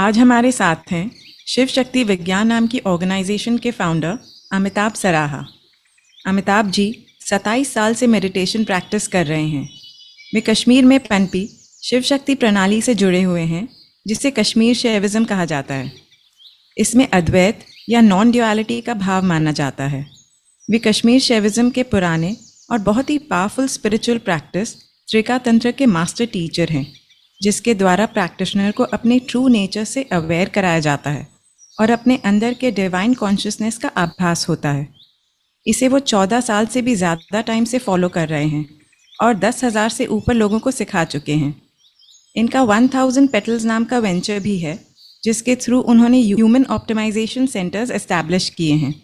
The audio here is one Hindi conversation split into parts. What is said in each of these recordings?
आज हमारे साथ हैं शिव शक्ति विज्ञान नाम की ऑर्गेनाइजेशन के फाउंडर अमिताभ सराहा। अमिताभ जी 27 साल से मेडिटेशन प्रैक्टिस कर रहे हैं। वे कश्मीर में पनपी शिव शक्ति प्रणाली से जुड़े हुए हैं, जिसे कश्मीर शैविज्म कहा जाता है। इसमें अद्वैत या नॉन ड्युअलिटी का भाव माना जाता है। वे कश्मीर शैविज्म के पुराने और बहुत ही पावरफुल स्पिरिचुअल प्रैक्टिस त्रिका तंत्र के मास्टर टीचर हैं, जिसके द्वारा प्रैक्टिशनर को अपने ट्रू नेचर से अवेयर कराया जाता है और अपने अंदर के डिवाइन कॉन्शियसनेस का आभास होता है। इसे वो 14 साल से भी ज़्यादा टाइम से फॉलो कर रहे हैं और 10,000 से ऊपर लोगों को सिखा चुके हैं। इनका 1000 पेटल्स नाम का वेंचर भी है, जिसके थ्रू उन्होंने ह्यूमन ऑप्टिमाइजेशन सेंटर्स एस्टैब्लिश किए हैं।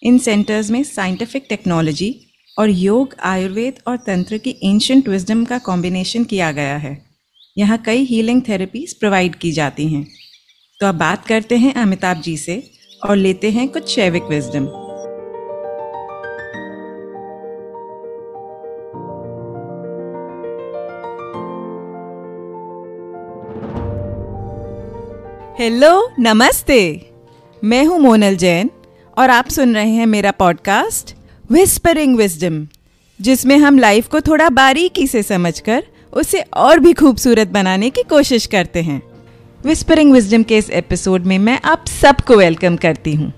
इन सेंटर्स में साइंटिफिक टेक्नोलॉजी और योग, आयुर्वेद और तंत्र की एंशिएंट विजडम का कॉम्बिनेशन किया गया है। यहाँ कई हीलिंग थेरेपीज प्रोवाइड की जाती हैं। तो अब बात करते हैं अमिताभ जी से और लेते हैं कुछ शैविक विजडम। हेलो, नमस्ते। मैं हूँ मोनल जैन और आप सुन रहे हैं मेरा पॉडकास्ट विस्परिंग विजडम, जिसमें हम लाइफ को थोड़ा बारीकी से समझकर उसे और भी खूबसूरत बनाने की कोशिश करते हैं। विस्परिंग विजडम के इस एपिसोड में मैं आप सबको वेलकम करती हूँ।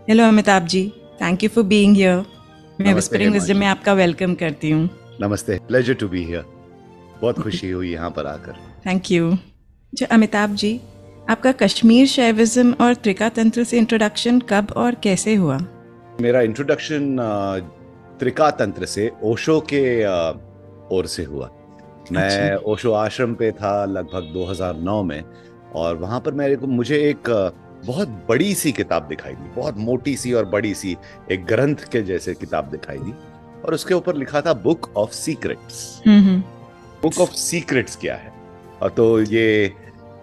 Hello Amitabh ji, thank you for being here. मैं विस्परिंग विजडम में आपका वेलकम करती हूँ। नमस्ते, प्लेजर टू बी हियर। बहुत खुशी हुई यहाँ पर आकर। Thank you. जो अमिताभ जी, आपका कश्मीर शैविज्म और त्रिका तंत्र से इंट्रोडक्शन कब और कैसे हुआ? मेरा इंट्रोडक्शन त्रिका तंत्र से ओशो के ओर से हुआ। मैं ओशो आश्रम पे था लगभग 2009 में, और वहां पर मुझे एक बहुत बड़ी सी किताब दिखाई दी, बहुत मोटी सी और बड़ी सी, एक ग्रंथ के जैसे किताब दिखाई दी, और उसके ऊपर लिखा था book of secrets. Book of secrets क्या है? और तो ये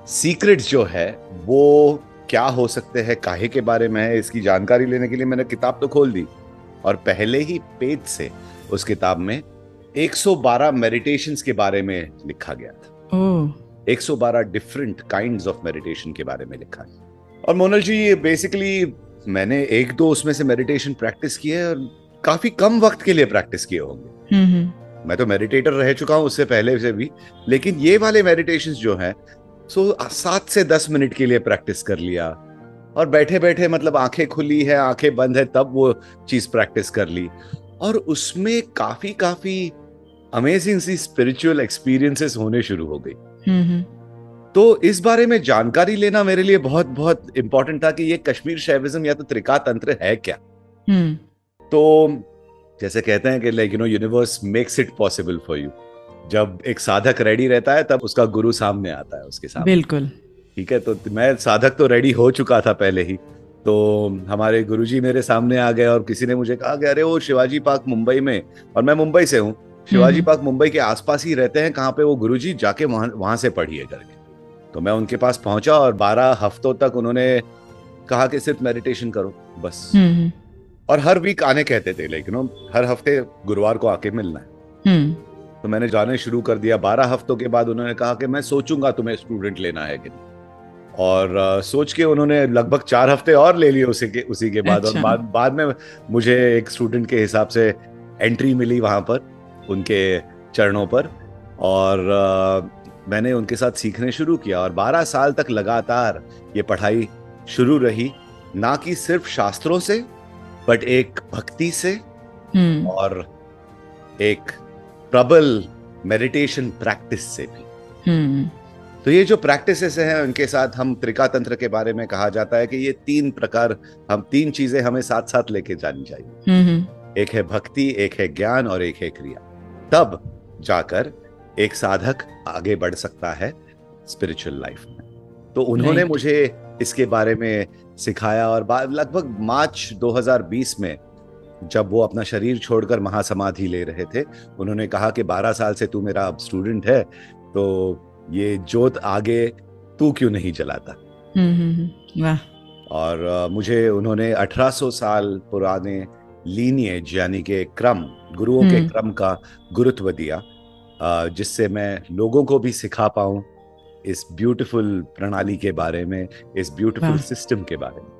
सीक्रेट्स जो है वो क्या हो सकते हैं, काहे के बारे में है, इसकी जानकारी लेने के लिए मैंने किताब तो खोल दी, और पहले ही पेज से उस किताब में 112 मेडिटेशंस के बारे में लिखा गया था। 112 डिफरेंट काइंड्स ऑफ मेडिटेशन के बारे में लिखा है। और मोनल जी, ये बेसिकली मैंने एक दो उसमें से मेडिटेशन प्रैक्टिस किए है, और काफी कम वक्त के लिए प्रैक्टिस किए होंगे। मैं तो मेडिटेटर रह चुका हूं उससे पहले से भी, लेकिन ये वाले मेडिटेशंस जो हैं 7 से 10 मिनट के लिए प्रैक्टिस कर लिया, और बैठे बैठे मतलब आंखें खुली है, आंखें बंद है, तब वो चीज प्रैक्टिस कर ली, और उसमें काफी अमेजिंग सी स्पिरिचुअल एक्सपीरियंसेस होने शुरू हो गई। तो इस बारे में जानकारी लेना मेरे लिए बहुत बहुत इंपॉर्टेंट था कि ये कश्मीर शैविज्म या तो त्रिका तंत्र है क्या। तो जैसे कहते हैं कि universe makes it possible for you. जब एक साधक रेडी रहता है तब उसका गुरु सामने आता है उसके सामने। बिल्कुल ठीक है। तो मैं साधक तो रेडी हो चुका था पहले ही, तो हमारे गुरुजी मेरे सामने आ गए, और किसी ने मुझे कहा कि अरे वो शिवाजी पार्क मुंबई में, और मैं मुंबई से हूँ, शिवाजी पार्क मुंबई के आसपास ही रहते हैं, कहाँ पे वो गुरुजी, जाके वहां से पढ़िए करके। तो मैं उनके पास पहुंचा, और 12 हफ्तों तक उन्होंने कहा कि सिर्फ मेडिटेशन करो बस। और हर वीक आने कहते थे, लेकिन हर हफ्ते गुरुवार को आके मिलना है। तो मैंने जाने शुरू कर दिया। 12 हफ्तों के बाद उन्होंने कहा कि मैं सोचूंगा तुम्हें स्टूडेंट लेना है कि नहीं, और सोच के उन्होंने लगभग 4 हफ्ते और ले लिए उसी के बाद। अच्छा। और बाद में मुझे एक स्टूडेंट के हिसाब से एंट्री मिली वहां पर, उनके चरणों पर, और मैंने उनके साथ सीखने शुरू किया, और 12 साल तक लगातार ये पढ़ाई शुरू रही, ना कि सिर्फ शास्त्रों से, बट एक भक्ति से और एक प्रबल मेडिटेशन प्रैक्टिस से भी। तो ये जो प्रैक्टिसेस हैं, उनके साथ हम त्रिका तंत्र के बारे में कहा जाता है कि ये 3 प्रकार, हम 3 चीजें हमें साथ साथ लेके जानी चाहिए। एक है भक्ति, एक है ज्ञान, और एक है क्रिया। तब जाकर एक साधक आगे बढ़ सकता है स्पिरिचुअल लाइफ में। तो उन्होंने मुझे इसके बारे में सिखाया, और लगभग मार्च 2020 में जब वो अपना शरीर छोड़कर महासमाधि ले रहे थे, उन्होंने कहा कि 12 साल से तू मेरा अब स्टूडेंट है, तो ये जोत आगे तू क्यों नहीं जलाता। वाह। और मुझे उन्होंने 1800 साल पुराने लीनिएज यानी के क्रम, गुरुओं के क्रम का गुरुत्व दिया, जिससे मैं लोगों को भी सिखा पाऊं इस ब्यूटीफुल प्रणाली के बारे में, इस ब्यूटीफुल सिस्टम के बारे में।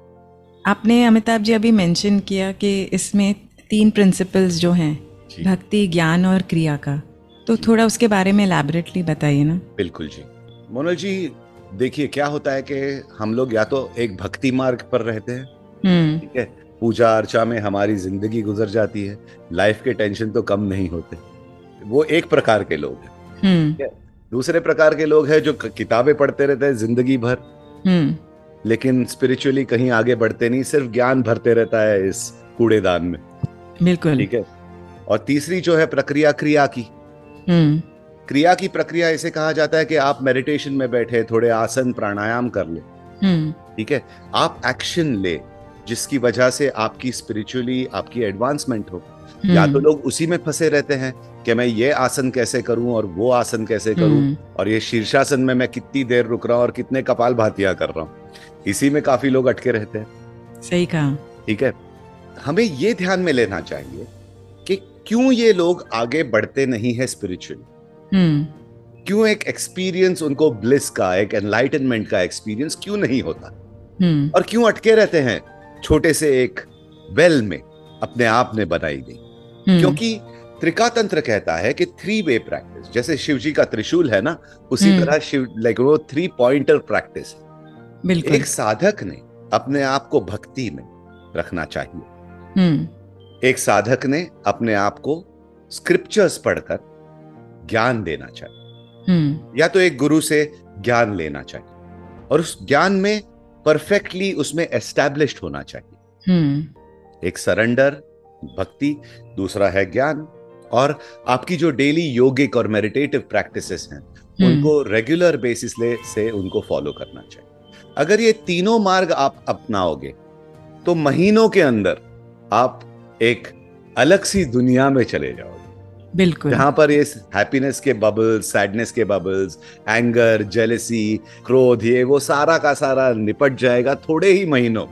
आपने अमिताभ जी अभी मेंशन किया कि इसमें 3 प्रिंसिपल्स जो हैं, भक्ति, ज्ञान और क्रिया का, तो थोड़ा उसके बारे में एलैबोरेटली बताइए ना। बिल्कुल जी। मोनल जी, देखिए क्या होता है कि हम लोग या तो एक भक्ति मार्ग पर रहते हैं, ठीक है, पूजा अर्चा में हमारी जिंदगी गुजर जाती है, लाइफ के टेंशन तो कम नहीं होते, वो एक प्रकार के लोग हैं। ठीक है। दूसरे प्रकार के लोग हैं जो किताबें पढ़ते रहते हैं जिंदगी भर, लेकिन स्पिरिचुअली कहीं आगे बढ़ते नहीं, सिर्फ ज्ञान भरते रहता है इस कूड़ेदान में। बिल्कुल। ठीक है। और तीसरी जो है प्रक्रिया, क्रिया की क्रिया की प्रक्रिया इसे कहा जाता है कि आप मेडिटेशन में बैठे थोड़े आसन प्राणायाम कर ले, ठीक है, आप एक्शन ले जिसकी वजह से आपकी स्पिरिचुअली आपकी एडवांसमेंट हो। या तो लोग उसी में फंसे रहते हैं कि मैं ये आसन कैसे करूं और वो आसन कैसे करूं, और ये शीर्षासन में मैं कितनी देर रुक रहा हूं और कितने कपालभातियां कर रहा हूं, इसी में काफी लोग अटके रहते हैं। सही कहा। ठीक है। हमें ये ध्यान में लेना चाहिए कि क्यों ये लोग आगे बढ़ते नहीं है स्पिरिचुअली, क्यों एक एक्सपीरियंस उनको ब्लिस का, एक एनलाइटनमेंट का एक्सपीरियंस क्यों नहीं होता, और क्यों अटके रहते हैं छोटे से एक वेल में अपने आप ने बनाई गई। क्योंकि त्रिकातंत्र कहता है कि 3 वे प्रैक्टिस, जैसे शिव जी का त्रिशूल है ना, उसी तरह शिव लाइक वो 3 पॉइंटर प्रैक्टिस है। एक साधक ने अपने आप को भक्ति में रखना चाहिए, एक साधक ने अपने आप को स्क्रिप्चर्स पढ़कर ज्ञान देना चाहिए, या तो एक गुरु से ज्ञान लेना चाहिए और उस ज्ञान में परफेक्टली उसमें एस्टैब्लिश्ड होना चाहिए। एक सरेंडर भक्ति, दूसरा है ज्ञान, और आपकी जो डेली योगिक और मेडिटेटिव प्रैक्टिसेस हैं उनको रेगुलर बेसिस से उनको फॉलो करना चाहिए। अगर ये तीनों मार्ग आप अपनाओगे तो महीनों के अंदर आप एक अलग सी दुनिया में चले जाओगे। बिल्कुल। जहां पर ये हैप्पीनेस के बबल्स, सैडनेस के बबल्स, एंगर, जेलसी, क्रोध, ये वो सारा का सारा निपट जाएगा थोड़े ही महीनों।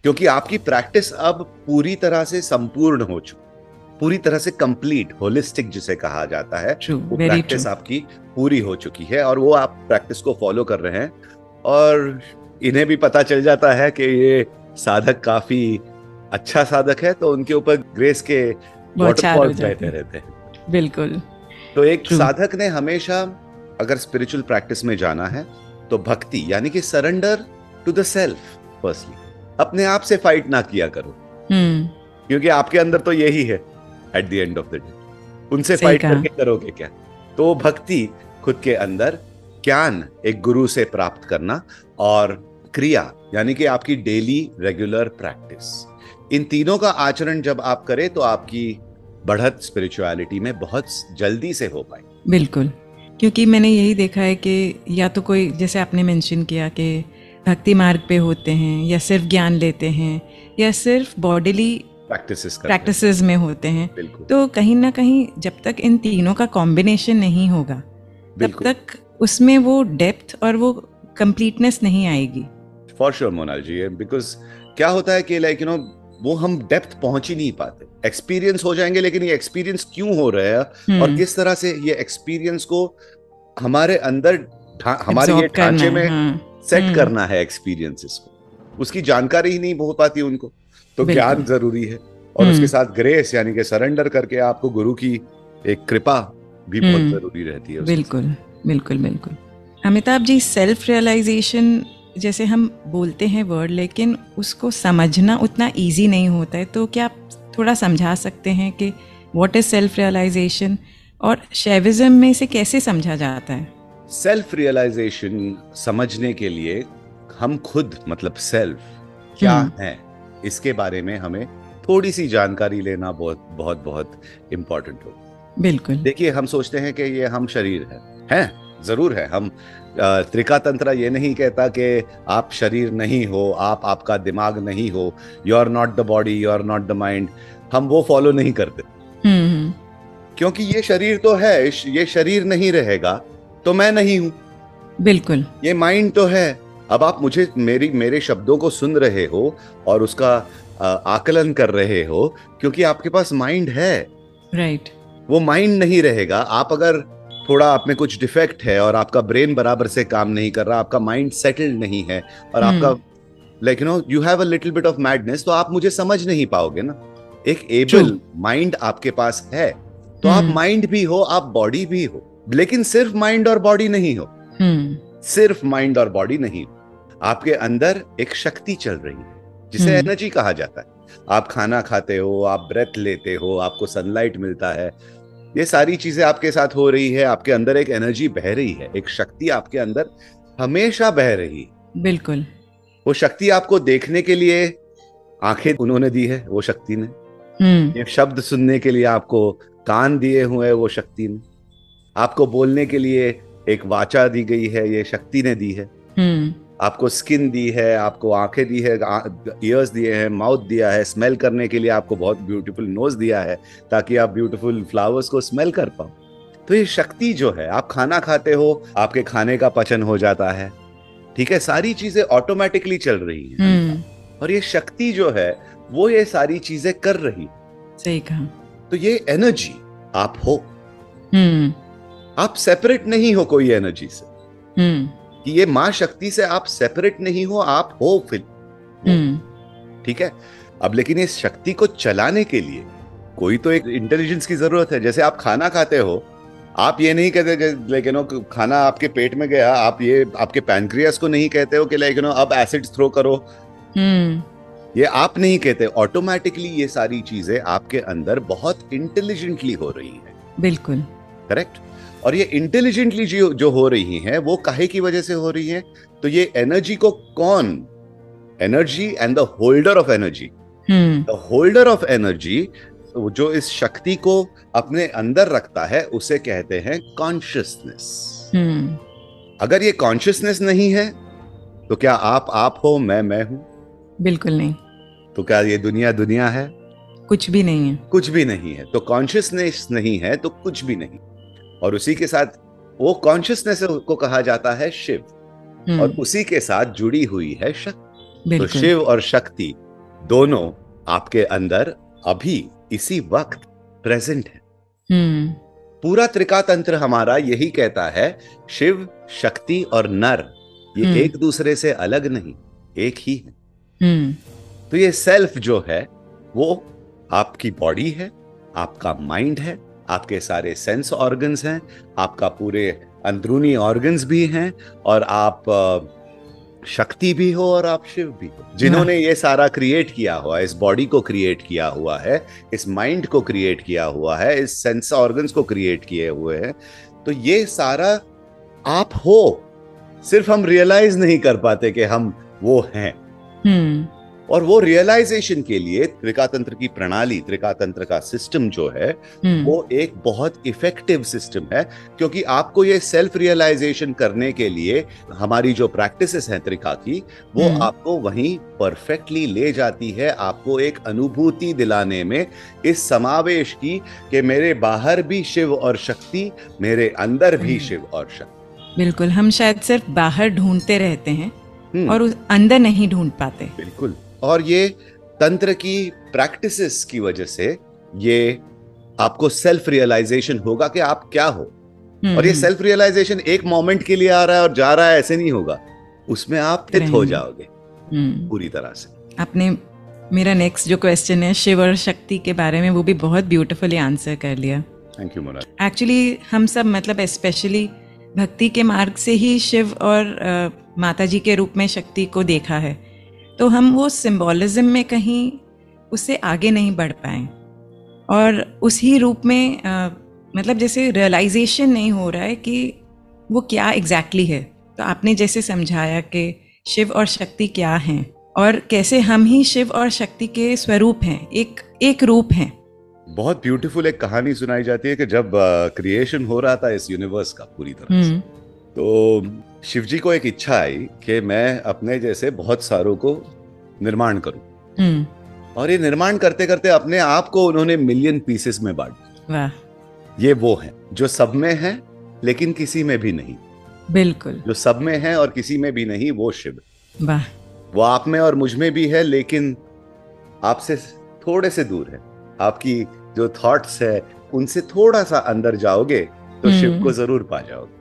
क्योंकि आपकी प्रैक्टिस अब पूरी तरह से संपूर्ण हो चुकी, पूरी तरह से कंप्लीट, होलिस्टिक जिसे कहा जाता है, वो प्रैक्टिस आपकी पूरी हो चुकी है और वो आप प्रैक्टिस को फॉलो कर रहे हैं। और इन्हें भी पता चल जाता है कि ये साधक काफी अच्छा साधक है, तो उनके ऊपर ग्रेस के वाटरफॉल्स बहते रहते हैं। बिल्कुल। तो एक साधक ने हमेशा अगर स्पिरिचुअल प्रैक्टिस में जाना है तो भक्ति यानी कि surrender to the self firstly, अपने आप से फाइट ना किया करो, क्योंकि आपके अंदर तो यही है at the end of the day, उनसे फाइट करके करोगे क्या। तो भक्ति खुद के अंदर, ज्ञान एक गुरु से प्राप्त करना, और क्रिया यानी कि आपकी डेली रेगुलर प्रैक्टिस, इन तीनों का आचरण जब आप करें तो आपकी बढ़त स्पिरिचुअलिटी में बहुत जल्दी से हो पाए। बिल्कुल, क्योंकि मैंने यही देखा है कि या तो कोई, जैसे आपने मेंशन किया कि भक्ति मार्ग पे होते हैं, या सिर्फ ज्ञान लेते हैं, या सिर्फ बॉडीली प्रैक्टिसेस में होते हैं, तो कहीं ना कहीं जब तक इन तीनों का कॉम्बिनेशन नहीं होगा तब तक उसमें वो डेप्थ और वो कंप्लीटनेस नहीं आएगी। For sure Monal ji, because क्या होता है कि लाइक वो हम डेप्थ पहुंच ही नहीं पाते। एक्सपीरियंस हो जाएंगे, लेकिन ये एक्सपीरियंस क्यों हो रहा है और किस तरह से ये एक्सपीरियंस को हमारे अंदर हमारे ये ढांचे में सेट करना है एक्सपीरियंसेस को, उसकी जानकारी ही नहीं हो पाती उनको। तो ज्ञान जरूरी है, और उसके साथ ग्रेस यानी कि सरेंडर करके आपको गुरु की एक कृपा भी बहुत जरूरी रहती है। बिल्कुल बिल्कुल बिल्कुल। अमिताभ जी, सेल्फ रियलाइजेशन जैसे हम बोलते हैं वर्ड, लेकिन उसको समझना उतना इजी नहीं होता है, तो क्या आप थोड़ा समझा सकते हैं कि व्हाट इज सेल्फ रियलाइजेशन और शैविज्म में इसे कैसे समझा जाता है? सेल्फ रियलाइजेशन समझने के लिए हम खुद मतलब सेल्फ क्या है, इसके बारे में हमें थोड़ी सी जानकारी लेना बहुत बहुत बहुत इम्पोर्टेंट हो। बिल्कुल। देखिए, हम सोचते हैं कि ये हम शरीर हैं, जरूर है। हम त्रिकातंत्र ये नहीं कहता कि आप शरीर नहीं हो, आपका दिमाग नहीं हो, you are not the body, you are not the mind, हम वो फॉलो नहीं करते। क्योंकि ये शरीर तो है, ये शरीर नहीं रहेगा तो मैं नहीं हूं। बिल्कुल। ये माइंड तो है। अब आप मुझे मेरे शब्दों को सुन रहे हो और उसका आकलन कर रहे हो क्योंकि आपके पास माइंड है। राइट। वो माइंड नहीं रहेगा। आप अगर थोड़ा आप में कुछ डिफेक्ट है और आपका ब्रेन बराबर से काम नहीं कर रहा, आपका माइंड सेटल्ड नहीं है और आपका like you have a little bit of madness, तो आप मुझे समझ नहीं पाओगे ना। एक एबल माइंड आपके पास है तो आप माइंड भी हो, आप बॉडी भी हो, लेकिन सिर्फ माइंड और बॉडी नहीं हो। सिर्फ माइंड और बॉडी नहीं, आपके अंदर एक शक्ति चल रही है जिसे एनर्जी कहा जाता है। आप खाना खाते हो, आप ब्रेथ लेते हो, आपको सनलाइट मिलता है, ये सारी चीजें आपके साथ हो रही है। आपके अंदर एक एनर्जी बह रही है, एक शक्ति आपके अंदर हमेशा बह रही है। बिल्कुल। वो शक्ति आपको देखने के लिए आंखें उन्होंने दी है, वो शक्ति ने। ये शब्द सुनने के लिए आपको कान दिए हुए, वो शक्ति ने। आपको बोलने के लिए एक वाचा दी गई है, ये शक्ति ने दी है। आपको स्किन दी है, आपको आंखें दी है, ईयर्स दिए हैं, माउथ दिया है, स्मेल करने के लिए आपको बहुत ब्यूटीफुल नोज दिया है ताकि आप ब्यूटीफुल फ्लावर्स को स्मेल कर पाओ। तो ये शक्ति जो है, आप खाना खाते हो, आपके खाने का पचन हो जाता है, ठीक है, सारी चीजें ऑटोमेटिकली चल रही हैं। और ये शक्ति जो है वो ये सारी चीजें कर रही है। सही कहा। तो ये एनर्जी आप हो। आप सेपरेट नहीं हो कोई एनर्जी से, कि ये मां शक्ति से आप सेपरेट नहीं हो, आप हो फिर। ठीक है। अब लेकिन इस शक्ति को चलाने के लिए कोई तो एक इंटेलिजेंस की जरूरत है। जैसे आप खाना खाते हो, आप ये नहीं कहते लेकिन खाना आपके पेट में गया, आप ये आपके पैनक्रियास को नहीं कहते हो कि लेकिन अब एसिड्स थ्रो करो, ये आप नहीं कहते। ऑटोमेटिकली ये सारी चीजें आपके अंदर बहुत इंटेलिजेंटली हो रही है। बिल्कुल करेक्ट। और ये इंटेलिजेंटली जो हो रही हैं वो काहे की वजह से हो रही हैं? तो ये एनर्जी को कौन, energy and the holder of energy, the holder of energy जो इस शक्ति को अपने अंदर रखता है उसे कहते हैं कॉन्शियसनेस। अगर ये कॉन्शियसनेस नहीं है तो क्या आप हो, मैं हूं? बिल्कुल नहीं। तो क्या ये दुनिया दुनिया है? कुछ भी नहीं है। कुछ भी नहीं है। तो कॉन्शियसनेस नहीं है तो कुछ भी नहीं। और उसी के साथ वो कॉन्शियसनेस को कहा जाता है शिव, और उसी के साथ जुड़ी हुई है शक्ति। तो शिव और शक्ति दोनों आपके अंदर अभी इसी वक्त प्रेजेंट है। पूरा त्रिकातंत्र हमारा यही कहता है, शिव, शक्ति और नर ये एक दूसरे से अलग नहीं, एक ही है। तो ये सेल्फ जो है वो आपकी बॉडी है, आपका माइंड है, आपके सारे सेंस ऑर्गन्स हैं, आपका पूरे अंदरूनी ऑर्गन्स भी हैं, और आप शक्ति भी हो और आप शिव भी हो। जिन्होंने ये सारा क्रिएट किया हुआ है, इस बॉडी को क्रिएट किया हुआ है, इस माइंड को क्रिएट किया हुआ है, इस सेंस ऑर्गन्स को क्रिएट किए हुए हैं, तो ये सारा आप हो। सिर्फ हम रियलाइज नहीं कर पाते कि हम वो हैं। और वो रियलाइजेशन के लिए त्रिकातंत्र की प्रणाली, त्रिकातंत्र का सिस्टम जो है वो एक बहुत इफेक्टिव सिस्टम है, क्योंकि आपको ये सेल्फ रियलाइजेशन करने के लिए हमारी जो प्रैक्टिसेस हैं त्रिका की, वो आपको वहीं परफेक्टली ले जाती है, आपको एक अनुभूति दिलाने में इस समावेश की कि मेरे बाहर भी शिव और शक्ति, मेरे अंदर भी शिव और शक्ति। बिल्कुल। हम शायद सिर्फ बाहर ढूंढते रहते हैं और उस अंदर नहीं ढूंढ पाते। बिल्कुल। और ये तंत्र की प्रैक्टिसेस की वजह से ये आपको सेल्फ रियलाइजेशन होगा कि आप क्या हो। और ये सेल्फ रियलाइजेशन एक मोमेंट के लिए आ रहा है और जा रहा है, ऐसे नहीं होगा। उसमें आप स्थित हो जाओगे पूरी तरह से। आपने मेरा नेक्स्ट जो क्वेश्चन है शिव और शक्ति के बारे में, वो भी बहुत ब्यूटीफुली आंसर कर लिया। Thank you Mona. एक्चुअली हम सब मतलब स्पेशली भक्ति के मार्ग से ही शिव और माता जी के रूप में शक्ति को देखा है, तो हम वो सिंबॉलिज्म में कहीं उससे आगे नहीं बढ़ पाए, और उसी रूप में मतलब जैसे रियलाइजेशन नहीं हो रहा है कि वो क्या एग्जैक्टली है। तो आपने जैसे समझाया कि शिव और शक्ति क्या हैं और कैसे हम ही शिव और शक्ति के स्वरूप हैं, एक रूप हैं। बहुत ब्यूटीफुल एक कहानी सुनाई जाती है कि जब क्रिएशन हो रहा था इस यूनिवर्स का पूरी तरह से, तो शिव जी को एक इच्छा आई कि मैं अपने जैसे बहुत सारों को निर्माण करूं। और ये निर्माण करते करते अपने आप को उन्होंने मिलियन पीसेस में बांट दिया। ये वो है जो सब में है लेकिन किसी में भी नहीं। बिल्कुल। जो सब में है और किसी में भी नहीं, वो शिव। वाह। वो आप में और मुझ में भी है लेकिन आपसे थोड़े से दूर है। आपकी जो थॉट्स है उनसे थोड़ा सा अंदर जाओगे तो शिव को जरूर पा जाओगे।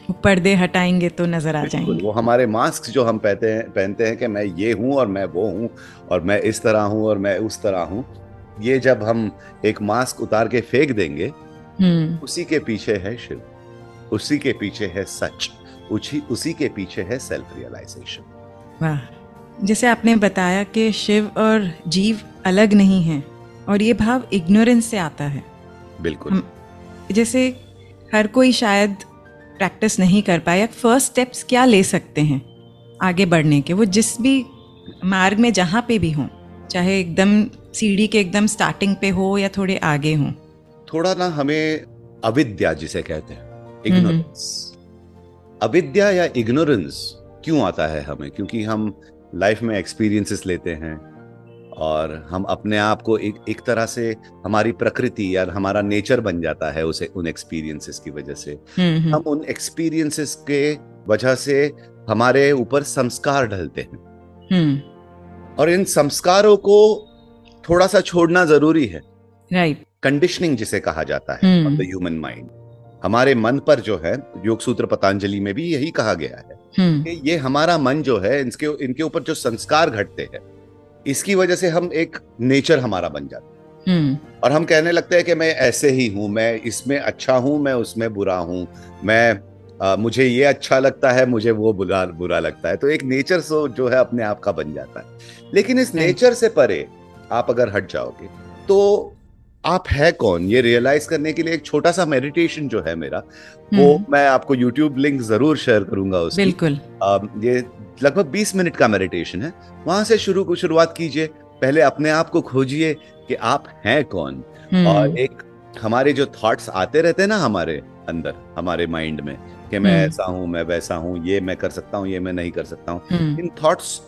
वो पर्दे हटाएंगे तो नजर आ बिल्कुल, जाएंगे। वो हमारे मास्क जो हम पहनते हैं कि मैं ये हूं और मैं वो हूं और मैं इस तरह हूं और मैं उस तरह हूं, ये जब हम एक मास्क उतार के फेंक देंगे, उसी के पीछे है शिव, उसी के पीछे है सच, उसी के पीछे है सेल्फ रियलाइजेशन। वाह, जैसे आपने बताया कि शिव और जीव अलग नहीं हैं और ये भाव इग्नोरेंस से आता है। बिल्कुल। जैसे हर कोई शायद प्रैक्टिस नहीं कर पाए, फर्स्ट स्टेप्स क्या ले सकते हैं आगे बढ़ने के, वो जिस भी मार्ग में जहाँ पे भी हों, चाहे एकदम सीढ़ी के एकदम स्टार्टिंग पे हो या थोड़े आगे हों। थोड़ा ना हमें अविद्या जिसे कहते हैं, इग्नोरेंस, अविद्या या इग्नोरेंस क्यों आता है हमें? क्योंकि हम लाइफ में एक्सपीरियंसेस लेते हैं और हम अपने आप को एक तरह से हमारी प्रकृति या हमारा नेचर बन जाता है उसे, उन एक्सपीरियंसेस की वजह से। हम उन एक्सपीरियंसेस के वजह से हमारे ऊपर संस्कार ढलते हैं और इन संस्कारों को थोड़ा सा छोड़ना जरूरी है। राइट। कंडीशनिंग जिसे कहा जाता है ऑफ द ह्यूमन माइंड, हमारे मन पर जो है, योग सूत्र पतंजलि में भी यही कहा गया है कि ये हमारा मन जो है, इनके ऊपर जो संस्कार घटते हैं, इसकी वजह से हम एक नेचर हमारा बन जाता है और हम कहने लगते हैं कि मैं ऐसे ही हूं, मैं इसमें अच्छा हूं, मैं उसमें बुरा हूं, मुझे ये अच्छा लगता है, मुझे वो बुरा लगता है। तो एक नेचर जो है अपने आप का बन जाता है। लेकिन इस नेचर से परे आप अगर हट जाओगे तो आप है कौन, ये रियलाइज करने के लिए एक छोटा सा मेडिटेशन जो है मेरा, वो मैं आपको यूट्यूब लिंक जरूर शेयर करूंगा उसकी। बिल्कुल। ये लगभग 20 मिनट का मेडिटेशन है। वहां से शुरुआत कीजिए। पहले अपने आप को खोजिए कि आप हैं कौन। और एक हमारे जो थॉट्स आते रहते हैं ना हमारे अंदर, हमारे माइंड में, कि मैं ऐसा हूं, मैं वैसा हूं, ये मैं कर सकता हूं, ये मैं नहीं कर सकता हूं। इन थॉट्स,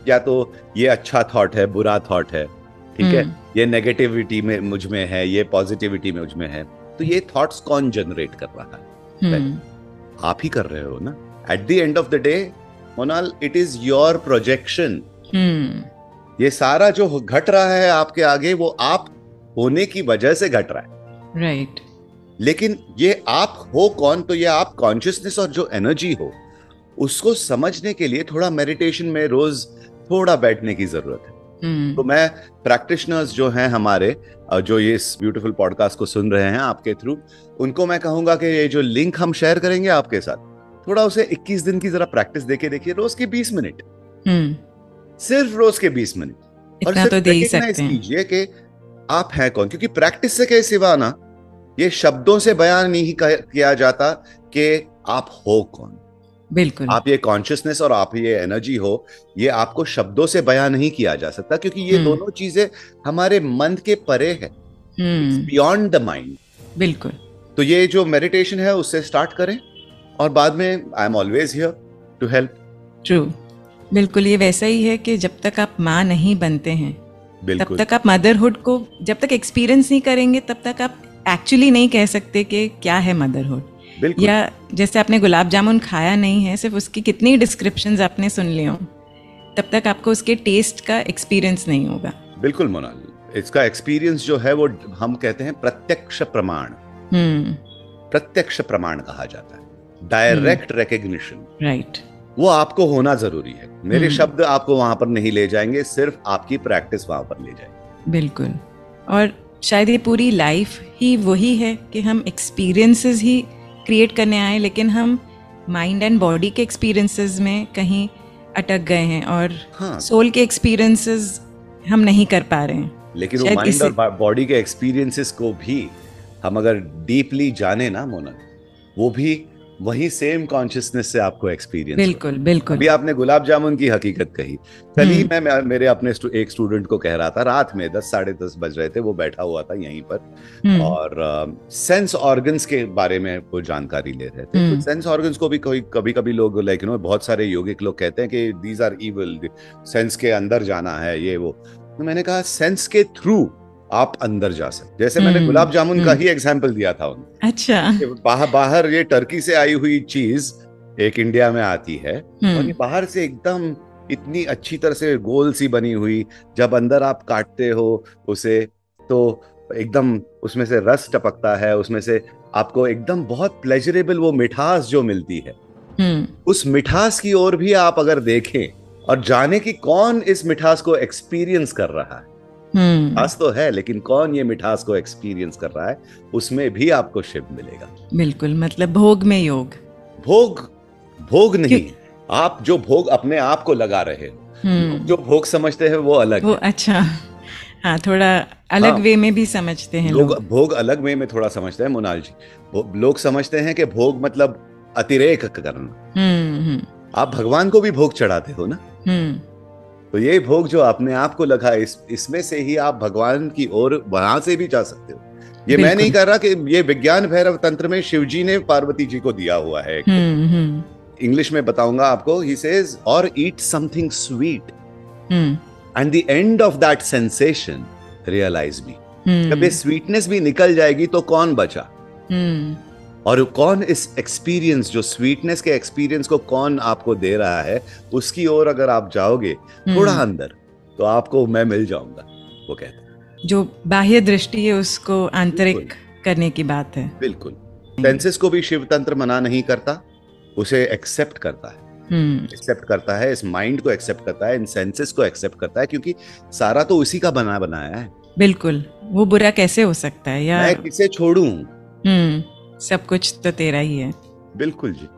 या तो ये अच्छा थॉट है, बुरा थॉट है, ठीक है, ये नेगेटिविटी में मुझ में है, ये पॉजिटिविटी में मुझ में है, तो ये थॉट्स कौन जनरेट कर रहा है? आप ही कर रहे हो ना। At the end of the day monal, it is your projection. ये सारा जो घट रहा है आपके आगे, वो आप होने की वजह से घट रहा है। राइट। लेकिन ये आप हो कौन? तो ये आप कॉन्शियसनेस और जो एनर्जी हो, उसको समझने के लिए थोड़ा मेडिटेशन में रोज थोड़ा बैठने की जरूरत है। तो मैं प्रैक्टिशनर्स जो हैं हमारे, जो ये इस ब्यूटीफुल पॉडकास्ट को सुन रहे हैं आपके थ्रू, उनको मैं कहूंगा कि ये जो लिंक हम शेयर करेंगे आपके साथ, थोड़ा उसे 21 दिन की जरा प्रैक्टिस देके देखिए, रोज के 20 मिनट, सिर्फ रोज के 20 मिनट, और सिर्फ तो रिकॉग्नाइज कीजिए कि आप हैं कौन। क्योंकि प्रैक्टिस से के सिवा ना, ये शब्दों से बयान नहीं किया जाता कि आप हो कौन। बिल्कुल। आप ये कॉन्शियसनेस और आप ये एनर्जी हो, ये आपको शब्दों से बयान नहीं किया जा सकता, क्योंकि ये दोनों चीजें हमारे मन के परे है, बियॉन्ड द माइंड। बिल्कुल। तो ये जो मेडिटेशन है उससे स्टार्ट करें, और बाद में I am always here to help. True, बिल्कुल। ये वैसा ही है कि जब तक आप माँ नहीं बनते हैं, तब तक आप मदरहुड को जब तक एक्सपीरियंस नहीं करेंगे, तब तक आप एक्चुअली नहीं कह सकते कि क्या है मदरहुड। या जैसे आपने गुलाब जामुन खाया नहीं है, सिर्फ उसकी कितनी डिस्क्रिप्शंस आपने सुन ली हो, तब तक आपको उसके टेस्ट का एक्सपीरियंस नहीं होगा। बिल्कुल मोनाल, इसका एक्सपीरियंस जो है वो हम कहते हैं प्रत्यक्ष प्रमाण। प्रत्यक्ष प्रमाण कहा जाता है, डायरेक्ट रिकग्निशन। राइट। वो आपको होना जरूरी है। मेरे शब्द आपको वहां पर नहीं ले जाएंगे, सिर्फ आपकी प्रैक्टिस वहां पर ले जाएंगे। बिल्कुल। और शायद ये पूरी लाइफ ही वही है कि हम एक्सपीरियंसेस ही क्रिएट करने आए, लेकिन हम माइंड एंड बॉडी के एक्सपीरियंसेस में कहीं अटक गए हैं और सोल के एक्सपीरियंसेस हम नहीं कर पा रहे हैं। लेकिन वो माइंड और बॉडी के एक्सपीरियंसेस को भी हम अगर डीपली जाने ना मोना, वो भी वही सेम कॉन्शियसनेस से आपको एक्सपीरियंस। बिल्कुल बिल्कुल। अभी आपने गुलाब जामुन की हकीकत कही। कल ही मैं मेरे अपने एक स्टूडेंट को कह रहा था, रात में 10 साढ़े 10 बज रहे थे, वो बैठा हुआ था यहीं पर, और सेंस ऑर्गन्स के बारे में वो जानकारी ले रहे थे। तो सेंस ऑर्गन्स को भी कभी कभी लोग लाइक बहुत सारे योगिक लोग कहते हैं कि दीज आर इविल, सेंस के अंदर जाना है, ये वो। तो मैंने कहा सेंस के थ्रू आप अंदर जा सकते। जैसे मैंने गुलाब जामुन का ही एग्जाम्पल दिया था उन्हें। अच्छा। बाहर ये टर्की से आई हुई चीज एक इंडिया में आती है, और ये बाहर से एकदम इतनी अच्छी तरह से गोल सी बनी हुई, जब अंदर आप काटते हो उसे, तो एकदम उसमें से रस टपकता है, उसमें से आपको एकदम बहुत प्लेजरेबल वो मिठास जो मिलती है, उस मिठास की ओर भी आप अगर देखें और जाने कि कौन इस मिठास को एक्सपीरियंस कर रहा है, मिठास तो है लेकिन कौन ये मिठास को एक्सपीरियंस कर रहा है, उसमें भी आपको शिव मिलेगा। बिल्कुल, मतलब भोग में योग। भोग भोग नहीं, आप जो भोग अपने आप को लगा रहे हो, जो भोग समझते हैं वो अलग वो है। अच्छा, हाँ, थोड़ा अलग वे में भी समझते हैं लोग। भोग अलग वे में थोड़ा समझते हैं मोनाल जी। लोग समझते हैं कि भोग मतलब अतिरेक करना। आप भगवान को भी भोग चढ़ाते हो ना, तो ये भोग जो अपने आप को लगा, इसमें से ही आप भगवान की ओर वहां से भी जा सकते हो। ये मैं नहीं कर रहा कि ये विज्ञान भैरव तंत्र में शिवजी ने पार्वती जी को दिया हुआ है। इंग्लिश में बताऊंगा आपको। ही सेज और eat something sweet and the end of that sensation realise me. जब ये स्वीटनेस भी निकल जाएगी तो कौन बचा, और कौन इस एक्सपीरियंस, जो स्वीटनेस के एक्सपीरियंस को कौन आपको दे रहा है, उसकी ओर अगर आप जाओगे थोड़ा अंदर तो आपको मैं मिल जाऊंगा, वो कहते हैं। जो बाह्य दृष्टि है उसको आंतरिक करने की बात है। बिल्कुल। सेंसेस को भी शिव तंत्र मना नहीं करता, उसे एक्सेप्ट करता है। एक्सेप्ट करता है, इस माइंड को एक्सेप्ट करता है, इन सेंसेस को एक्सेप्ट करता है, क्योंकि सारा तो उसी का बनाया है। बिल्कुल, वो बुरा कैसे हो सकता है, या मैं किसे छोड़ूं, सब कुछ तो तेरा ही है। बिल्कुल जी,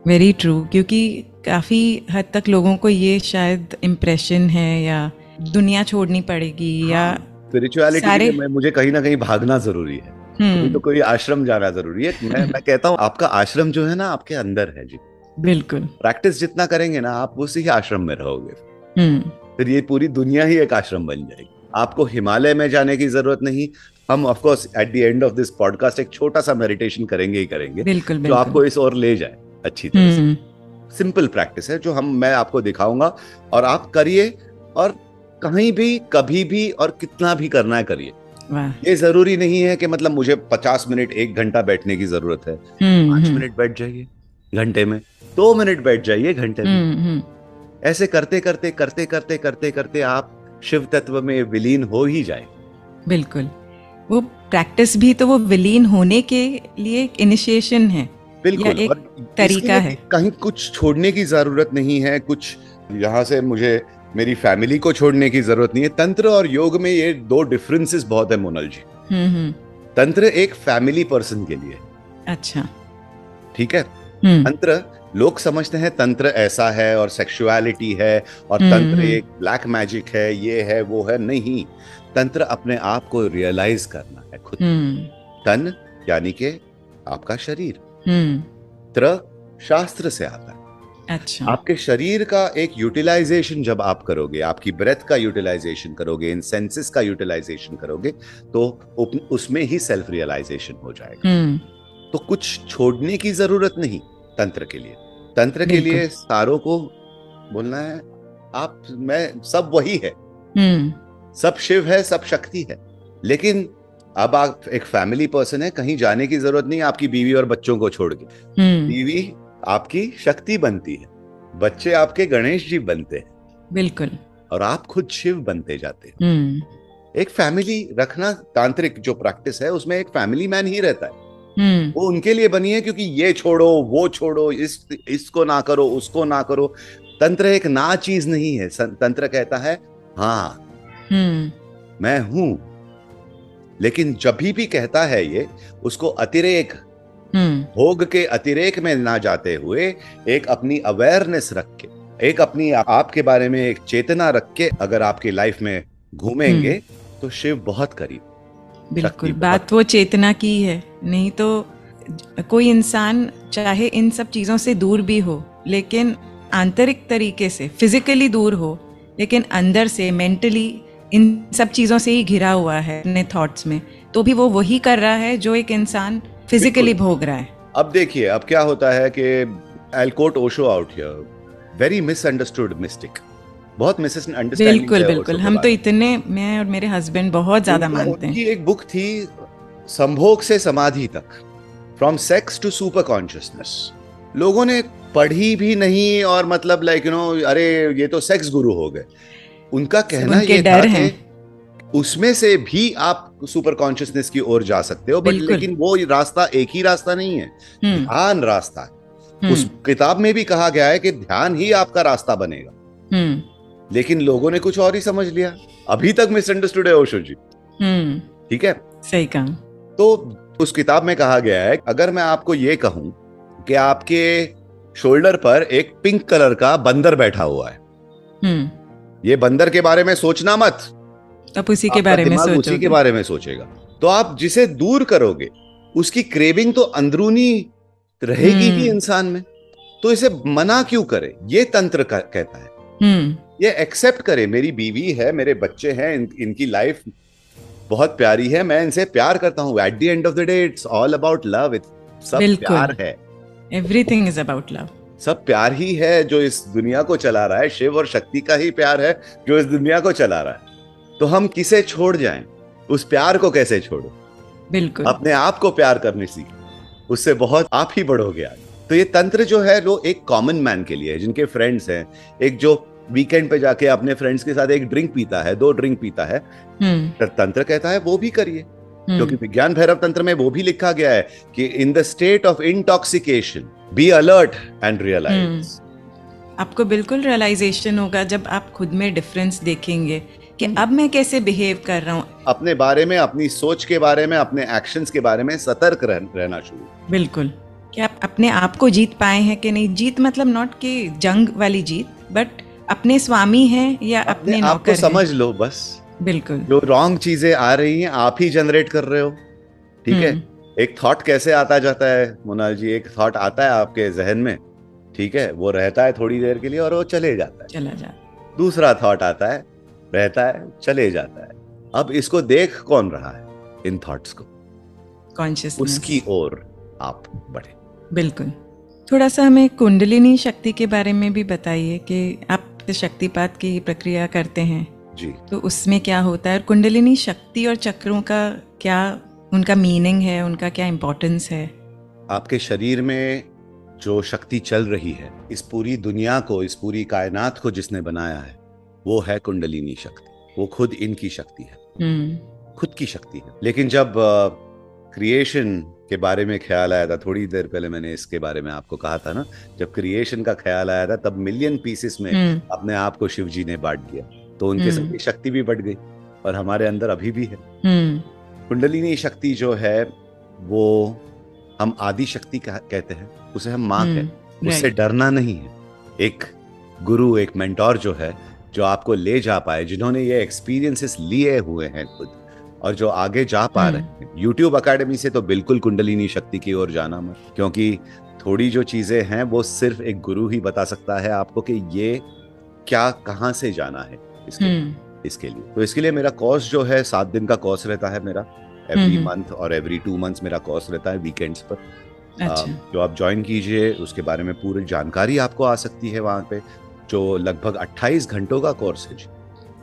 वेरी ट्रू। क्योंकि काफी हद तक लोगों को ये शायद इम्प्रेशन है या दुनिया छोड़नी पड़ेगी, या स्पिरिचुअलिटी के लिए मुझे कहीं ना कहीं भागना जरूरी है, तो कोई आश्रम जाना जरूरी है। मैं कहता हूँ आपका आश्रम जो है ना आपके अंदर है जी। बिल्कुल। प्रैक्टिस जितना करेंगे ना आप उसी आश्रम में रहोगे, फिर ये पूरी दुनिया ही एक आश्रम बन जाएगी। आपको हिमालय में जाने की जरूरत नहीं। हम of course at the end of this podcast एक छोटा सा मेडिटेशन करेंगे ही करेंगे, बिल्कुल, जो आपको इस ओर ले जाए अच्छी तरह से। सिंपल प्रैक्टिस है जो मैं आपको दिखाऊंगा, और आप करिए, और कहीं भी कभी भी और कितना भी करना है करिए। ये जरूरी नहीं है कि मतलब मुझे 50 मिनट 1 घंटा बैठने की जरूरत है। 5 मिनट बैठ जाइए घंटे में, 2 मिनट बैठ जाइए घंटे में। ऐसे करते करते करते करते करते करते आप शिव तत्व में विलीन हो ही जाए। बिल्कुल, वो प्रैक्टिस भी तो वो विलीन होने के लिए इनिशिएशन है। बिल्कुल, एक तरीका है। कहीं कुछ छोड़ने की जरूरत नहीं है, कुछ यहाँ से मुझे मेरी फैमिली को छोड़ने की जरूरत नहीं है। तंत्र और योग में ये 2 डिफरेंसेस बहुत है मोनल जी। तंत्र एक फैमिली पर्सन के लिए, अच्छा, ठीक है। तंत्र लोग समझते हैं तंत्र ऐसा है और सेक्सुअलिटी है और तंत्र एक ब्लैक मैजिक है, ये है वो है। नहीं, तंत्र अपने आप को रियलाइज करना है खुद। तन यानी कि आपका शरीर, त्र शास्त्र से आता है। अच्छा, आपके शरीर का एक यूटिलाइजेशन जब आप करोगे, आपकी ब्रेथ का यूटिलाइजेशन करोगे, इन सेंसेस का यूटिलाइजेशन करोगे, तो उसमें ही सेल्फ रियलाइजेशन हो जाएगा। तो कुछ छोड़ने की जरूरत नहीं तंत्र के लिए। तंत्र के लिए सारों को बोलना है आप, मैं सब वही है, सब शिव है, सब शक्ति है। लेकिन अब आप एक फैमिली पर्सन है, कहीं जाने की जरूरत नहीं आपकी बीवी और बच्चों को छोड़ के। बीवी आपकी शक्ति बनती है, बच्चे आपके गणेश जी बनते हैं, बिल्कुल, और आप खुद शिव बनते जाते हैं। एक फैमिली रखना, तांत्रिक जो प्रैक्टिस है उसमें एक फैमिली मैन ही रहता है। वो उनके लिए बनी है, क्योंकि ये छोड़ो वो छोड़ो, इसको ना करो उसको ना करो। तंत्र एक ना चीज नहीं है। तंत्र कहता है हाँ मैं हूं, लेकिन जब भी कहता है ये, उसको अतिरेक, भोग के अतिरेक में ना जाते हुए एक अपनी अवेयरनेस रख के, एक अपनी आपके बारे में एक चेतना रख के अगर आपकी लाइफ में घूमेंगे तो शिव बहुत करीब। बिल्कुल, बात वो चेतना की है। नहीं तो कोई इंसान चाहे इन सब चीज़ों से दूर भी हो, लेकिन आंतरिक तरीके से फिजिकली दूर हो, लेकिन अंदर से मेंटली इन सब चीज़ों से ही घिरा हुआ है अपने थॉट्स में, तो भी वो वही कर रहा है जो एक इंसान फिजिकली भोग रहा है। अब देखिए, अब क्या होता है कि I quote Osho out here, very misunderstood mistake, बहुत मिसअंडरस्टैंडिंग। बिल्कुल बिल्कुल, हम तो इतने, मैं और मेरे हस्बैंड बहुत ज्यादा मानते हैं। उनकी एक बुक थी, संभोग se Samadhi tak, from sex to super consciousness. लोगों ने पढ़ी भी नहीं, और मतलब लाइक यू नो, अरे ये तो सेक्स गुरु हो गए। उनका कहना ये था कि उसमें से भी आप सुपर कॉन्शियसनेस की ओर जा सकते हो, बट लेकिन वो रास्ता एक ही रास्ता नहीं है, ध्यान रास्ता है। उस किताब में भी कहा गया है कि ध्यान ही आपका रास्ता बनेगा, लेकिन लोगों ने कुछ और ही समझ लिया। अभी तक मिसअंडरस्टूड है ओशो जी। ठीक है, सही कहा। तो उस किताब में कहा गया है, अगर मैं आपको ये कहूं कि आपके शोल्डर पर एक पिंक कलर का बंदर बैठा हुआ है, ये बंदर के बारे में सोचना मत, आप उसी के बारे में सोचोगे, उसी के बारे में सोचेगा, तो आप जिसे दूर करोगे उसकी क्रेविंग तो अंदरूनी रहेगी ही इंसान में, तो इसे मना क्यों करे? ये तंत्र कहता है। ये एक्सेप्ट करे, मेरी बीवी है, मेरे बच्चे हैं, इनकी लाइफ बहुत प्यारी है, मैं इनसे प्यार करता हूं। At the end of the day it's all about love, सब प्यार है, एवरीथिंग इज अबाउट लव, सब प्यार ही है जो इस दुनिया को चला रहा है। शिव और शक्ति का ही प्यार है जो इस दुनिया को चला रहा है। तो हम किसे छोड़ जाएं? उस प्यार को कैसे छोड़ो? बिल्कुल, अपने आप को प्यार करने सीखो, उससे बहुत आप ही बढ़ोगे आगे। तो ये तंत्र जो है वो एक कॉमन मैन के लिए है, जिनके फ्रेंड्स हैं, एक जो वीकेंड पे जाके अपने फ्रेंड्स के साथ एक ड्रिंक पीता है, 2 ड्रिंक पीता है, तंत्र कहता है वो भी करिए, क्योंकि विज्ञान भैरव तंत्र में वो भी लिखा गया है कि in the state of intoxication be alert and realise. आपको बिल्कुल रियलाइजेशन होगा जब आप खुद में डिफरेंस देखेंगे कि अब मैं कैसे बिहेव कर रहा हूँ, अपने बारे में, अपनी सोच के बारे में, अपने एक्शंस के बारे में सतर्क रहना शुरू। बिल्कुल, कि आप अपने आप को जीत पाए हैं कि नहीं। जीत मतलब नॉट कि जंग वाली जीत, बट अपने स्वामी हैं या अपने नौकर आपको समझ लो बस। बिल्कुल, जो रॉन्ग चीजें आ रही हैं आप ही जनरेट कर रहे हो। ठीक है, एक थॉट कैसे आता जाता है मोनाल जी? एक थॉट आता है आपके जहन में, ठीक है, वो रहता है थोड़ी देर के लिए और वो चले जाता है, चला जाता। दूसरा थॉट आता है, रहता है, चले जाता है। अब इसको देख कौन रहा है? इन थॉट्स को, कॉन्शियसनेस, उसकी ओर आप बढ़े। बिल्कुल। थोड़ा सा हमें कुंडलिनी शक्ति के बारे में भी बताइए कि आप शक्तिपात की प्रक्रिया करते हैं जी, तो उसमें क्या होता है, और कुंडलिनी शक्ति और चक्रों का क्या उनका मीनिंग है, उनका क्या इम्पोर्टेंस है? आपके शरीर में जो शक्ति चल रही है, इस पूरी दुनिया को, इस पूरी कायनात को जिसने बनाया है, वो है कुंडलिनी शक्ति। वो खुद इनकी शक्ति है, खुद की शक्ति है। लेकिन जब क्रिएशन के बारे में ख्याल आया था, थोड़ी देर पहले मैंने इसके बारे में आपको कहा था ना, जब क्रिएशन का ख्याल आया था तब मिलियन पीसेस में अपने आप को शिव जी ने बांट दिया, तो उनके साथ शक्ति भी बढ़ गई और हमारे अंदर अभी भी है। कुंडलिनी शक्ति जो है वो हम आदि शक्ति कहते हैं, उसे हम माँ कहते हैं। उससे डरना नहीं है। एक गुरु, एक मेंटोर जो है, जो आपको ले जा पाए, जिन्होंने ये एक्सपीरियंसेस लिए हुए हैं खुद और जो आगे जा पा रहे हैं। यूट्यूब अकेडमी से तो बिल्कुल कुंडलिनी शक्ति की ओर जाना मत, क्योंकि थोड़ी जो चीजें हैं वो सिर्फ एक गुरु ही बता सकता है आपको कि ये क्या, कहाँ से जाना है इसके लिए। तो इसके लिए मेरा कोर्स जो है 7 दिन का कोर्स रहता है मेरा, एवरी मंथ और एवरी 2 मंथ्स मेरा कोर्स रहता है वीकेंड्स पर। जो आप ज्वाइन कीजिए, उसके बारे में पूरी जानकारी आपको आ सकती है वहाँ पे, जो लगभग 28 घंटों का कोर्स है।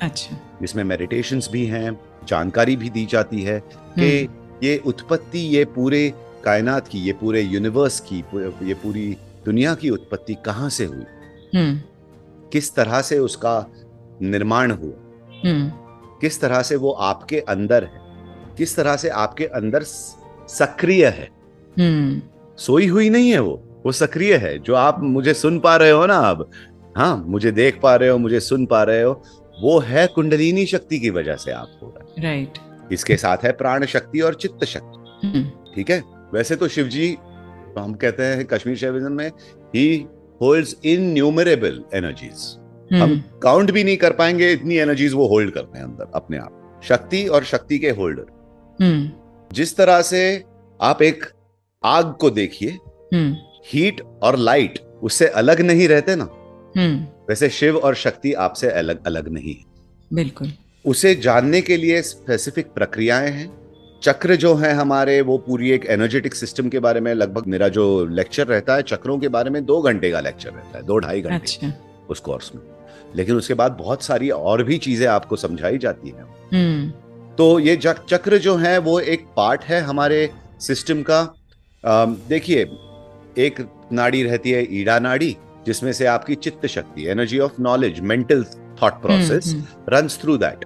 अच्छा, जिसमें मेडिटेशंस भी हैं, जानकारी भी दी जाती है कि ये उत्पत्ति, ये पूरे कायनात की, ये पूरे यूनिवर्स की, ये पूरी दुनिया की उत्पत्ति कहाँ से हुई, किस तरह से उसका निर्माण हुआ, किस तरह से वो आपके अंदर है, किस तरह से आपके अंदर सक्रिय है। सोई हुई नहीं है वो सक्रिय है। जो आप मुझे सुन पा रहे हो ना अब, हाँ, मुझे देख पा रहे हो, मुझे सुन पा रहे हो, वो है कुंडलिनी शक्ति की वजह से आप हो रहा है। राइट। इसके साथ है प्राण शक्ति और चित्त शक्ति। ठीक है, वैसे तो शिव जी, तो हम कहते हैं कश्मीर शैविज्म में, ही होल्ड्स इनन्यूमरेबल एनर्जीज। हम काउंट भी नहीं कर पाएंगे, इतनी एनर्जीज वो होल्ड करते हैं अंदर अपने आप। शक्ति और शक्ति के होल्डर। जिस तरह से आप एक आग को देखिए, हीट और लाइट उससे अलग नहीं रहते ना, वैसे शिव और शक्ति आपसे अलग अलग नहीं है। बिल्कुल। उसे जानने के लिए स्पेसिफिक प्रक्रियाएं हैं। चक्र जो है हमारे, वो पूरी एक एनर्जेटिक सिस्टम के बारे में, लगभग मेरा जो लेक्चर रहता है चक्रों के बारे में 2 घंटे का लेक्चर रहता है, 2-2.5 घंटे। अच्छा। उस कोर्स में। लेकिन उसके बाद बहुत सारी और भी चीजें आपको समझाई जाती हैं। तो ये चक्र जो है वो एक पार्ट है हमारे सिस्टम का। देखिए, एक नाड़ी रहती है ईड़ा नाड़ी, जिसमें से आपकी चित्त शक्ति, energy of knowledge, mental thought process runs through that.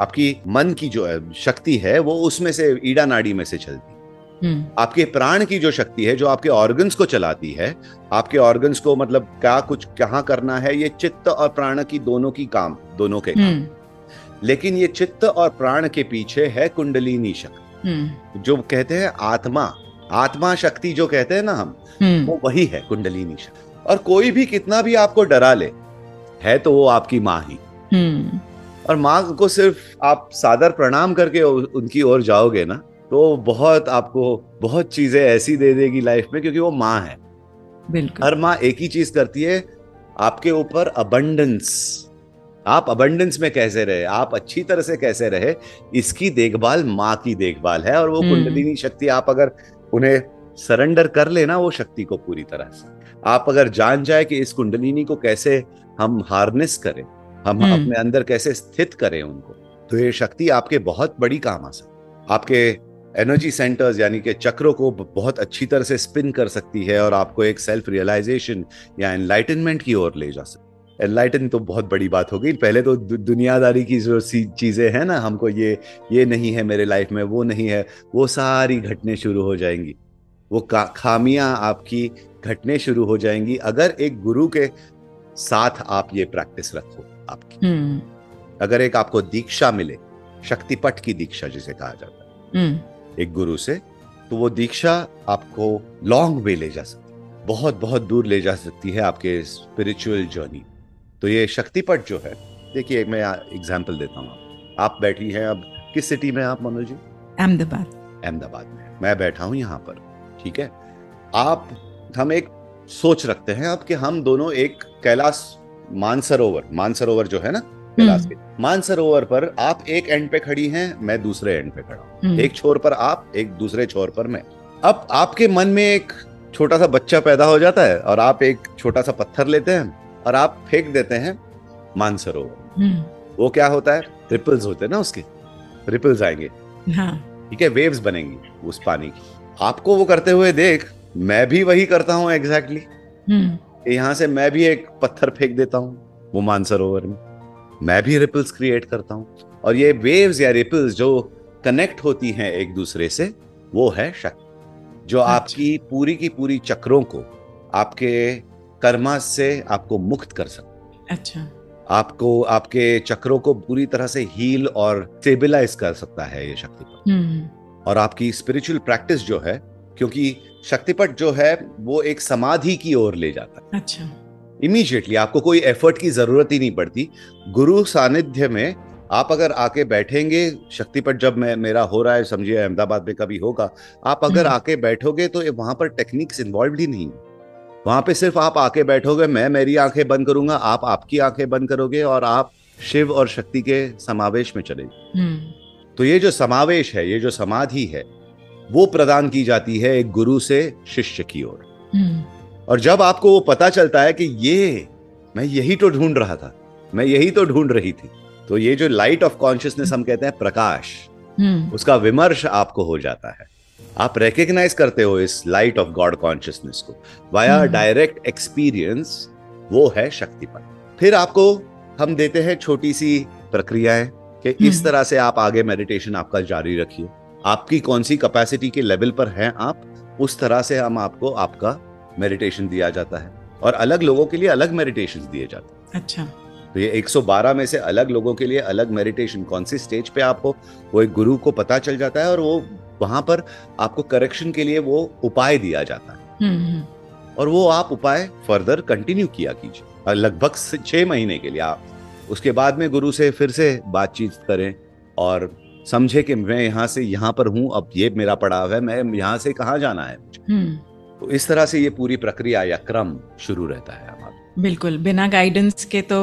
आपकी मन की जो शक्ति है वो उसमें से ईड़ा नाड़ी में से चलती है। आपके प्राण की जो शक्ति है जो आपके ऑर्गन्स को चलाती है, आपके ऑर्गन्स को मतलब क्या कुछ कहाँ करना है, ये चित्त और प्राण की दोनों के काम। लेकिन ये चित्त और प्राण के पीछे है कुंडलिनी शक्ति, जो कहते हैं आत्मा शक्ति जो कहते हैं ना हम, वो वही है कुंडलिनी शक्ति। और कोई भी कितना भी आपको डरा ले है तो वो आपकी माँ ही। और माँ को सिर्फ आप सादर प्रणाम करके उनकी ओर जाओगे ना तो बहुत आपको बहुत चीजें ऐसी दे देगी लाइफ में, क्योंकि वो माँ है। बिल्कुल। हर माँ एक ही चीज करती है, आपके ऊपर अबंडेंस, आप अबंडेंस में कैसे रहे, आप अच्छी तरह से कैसे रहे, इसकी देखभाल माँ की देखभाल है। और वो कुंडलिनी शक्ति आप अगर उन्हें सरेंडर कर लेना वो शक्ति को पूरी तरह से, आप अगर जान जाए कि इस कुंडलिनी को कैसे हम हार्नेस करें, हम अपने अंदर कैसे स्थित करें उनको, तो ये शक्ति आपके बहुत बड़ी काम आ सकती। आपके एनर्जी सेंटर्स यानी कि चक्रों को बहुत अच्छी तरह से स्पिन कर सकती है और आपको एक सेल्फ रियलाइजेशन या एनलाइटनमेंट की ओर ले जा सकती है। एनलाइटन तो बहुत बड़ी बात हो गई, पहले तो दुनियादारी की जो चीजें हैं ना, हमको ये नहीं है मेरे लाइफ में, वो नहीं है, वो सारी घटने शुरू हो जाएंगी, वो खामियां आपकी घटने शुरू हो जाएंगी अगर एक गुरु के साथ आप ये प्रैक्टिस रखो। आपकी अगर एक आपको दीक्षा मिले, शक्तिपट की दीक्षा जिसे कहा जाता है, एक गुरु से, तो वो दीक्षा आपको लॉन्ग वे ले जा सकती है, बहुत बहुत दूर ले जा सकती है आपके स्पिरिचुअल जर्नी। तो ये शक्तिपट जो है, देखिए मैं एग्जांपल देता हूँ। आप बैठी हैं, अब किस सिटी में आप मनोज जी? अहमदाबाद में मैं बैठा हूँ यहाँ पर, ठीक है। हम एक सोच रखते हैं अब कि हम दोनों एक कैलाश मानसरोवर जो है ना कैलाश के मानसरोवर पर, आप एक एंड पे खड़ी हैं, मैं दूसरे एंड पे खड़ा हूँ, एक छोर पर आप, एक दूसरे छोर पर मैं। अब आपके मन में एक छोटा सा बच्चा पैदा हो जाता है और आप एक छोटा सा पत्थर लेते हैं और आप फेंक देते हैं मानसरोवर। वो क्या होता है, रिपल्स होते हैं ना, उसके रिपल्स आएंगे, ठीक है, वेव्स बनेंगी उस पानी की। आपको वो करते हुए देख मैं भी वही करता हूँ एग्जैक्टली। यहाँ से मैं भी एक पत्थर फेंक देता हूँ वो मानसरोवर में, मैं भी रिपल्स क्रिएट करता हूँ। और ये वेव्स या रिपल्स जो कनेक्ट होती हैं एक दूसरे से, वो है शक्ति जो आपकी पूरी की पूरी चक्रों को, आपके कर्मा से आपको मुक्त कर सकता। अच्छा। आपको आपके चक्रों को पूरी तरह से हील और स्टेबलाइज कर सकता है ये शक्तिपट। और आपकी स्पिरिचुअल प्रैक्टिस जो है, क्योंकि शक्तिपट जो है वो एक समाधि की ओर ले जाता है। अच्छा। इमीडिएटली आपको कोई एफर्ट की जरूरत ही नहीं पड़ती। गुरु सानिध्य में आप अगर आके बैठेंगे, शक्तिपट जब मेरा हो रहा है, समझिए अहमदाबाद में कभी होगा, आप अगर आके बैठोगे तो वहां पर टेक्निक्स इन्वॉल्व ही नहीं, वहां पे सिर्फ आप आके बैठोगे, मैं मेरी आंखें बंद करूंगा, आप आपकी आंखें बंद करोगे और आप शिव और शक्ति के समावेश में चले। तो ये जो समावेश है, ये जो समाधि है, वो प्रदान की जाती है एक गुरु से शिष्य की ओर। और जब आपको वो पता चलता है कि ये मैं यही तो ढूंढ रहा था, मैं यही तो ढूंढ रही थी, तो ये जो लाइट ऑफ कॉन्शियसनेस हम कहते हैं, प्रकाश, उसका विमर्श आपको हो जाता है। आप रिकॉग्नाइज करते हो इस लाइट ऑफ गॉड कॉन्शियसनेस को वाया डायरेक्ट एक्सपीरियंस, वो है शक्तिपट। फिर आपको हम देते हैं छोटी सी प्रक्रियाएं कि इस तरह से आप आगे मेडिटेशन आपका जारी रखिए, आपकी कौन सी कैपेसिटी के लेवल पर हैं आप, उस तरह से हम आपको आपका मेडिटेशन दिया जाता है। और अलग लोगों के लिए अलग मेडिटेशन दिए जाते हैं। अच्छा। तो ये 112 में से अलग लोगों के लिए अलग मेडिटेशन, कौन सी स्टेज पे आप हो, वो एक गुरु को पता चल जाता है और वो वहां पर आपको करेक्शन के लिए वो उपाय दिया जाता है। और वो आप उपाय फर्दर कंटिन्यू किया कीजिए लगभग 6 महीने के लिए। आप उसके बाद में गुरु से फिर से बातचीत करें और समझे कि मैं यहाँ से यहाँ पर हूँ, अब ये मेरा पड़ाव है, मैं यहाँ से कहाँ जाना है मुझे। तो इस तरह से ये पूरी प्रक्रिया या क्रम शुरू रहता है हमारा। बिल्कुल, बिना गाइडेंस के तो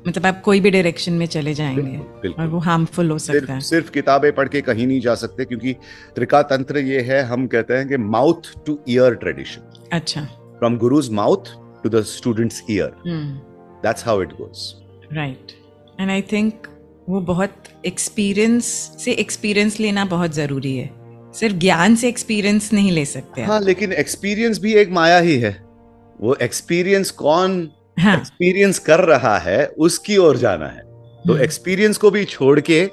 मतलब आप कोई भी डायरेक्शन में चले जाएंगे। बिल्कुल। और वो हार्मफुल हो सकता है। सिर्फ किताबें पढ़ के कहीं नहीं जा सकते, क्योंकि त्रिका तंत्र ये है, हम कहते हैं कि माउथ टू ईयर ट्रेडिशन। अच्छा। From guru's mouth to the students ear, that's how it goes. Right. And I think वो बहुत एक्सपीरियंस लेना बहुत जरूरी है, सिर्फ ज्ञान से एक्सपीरियंस नहीं ले सकते। हाँ, लेकिन एक्सपीरियंस भी एक माया ही है। वो एक्सपीरियंस कौन एक्सपीरियंस कर रहा है, उसकी ओर जाना है। तो एक्सपीरियंस को भी छोड़ के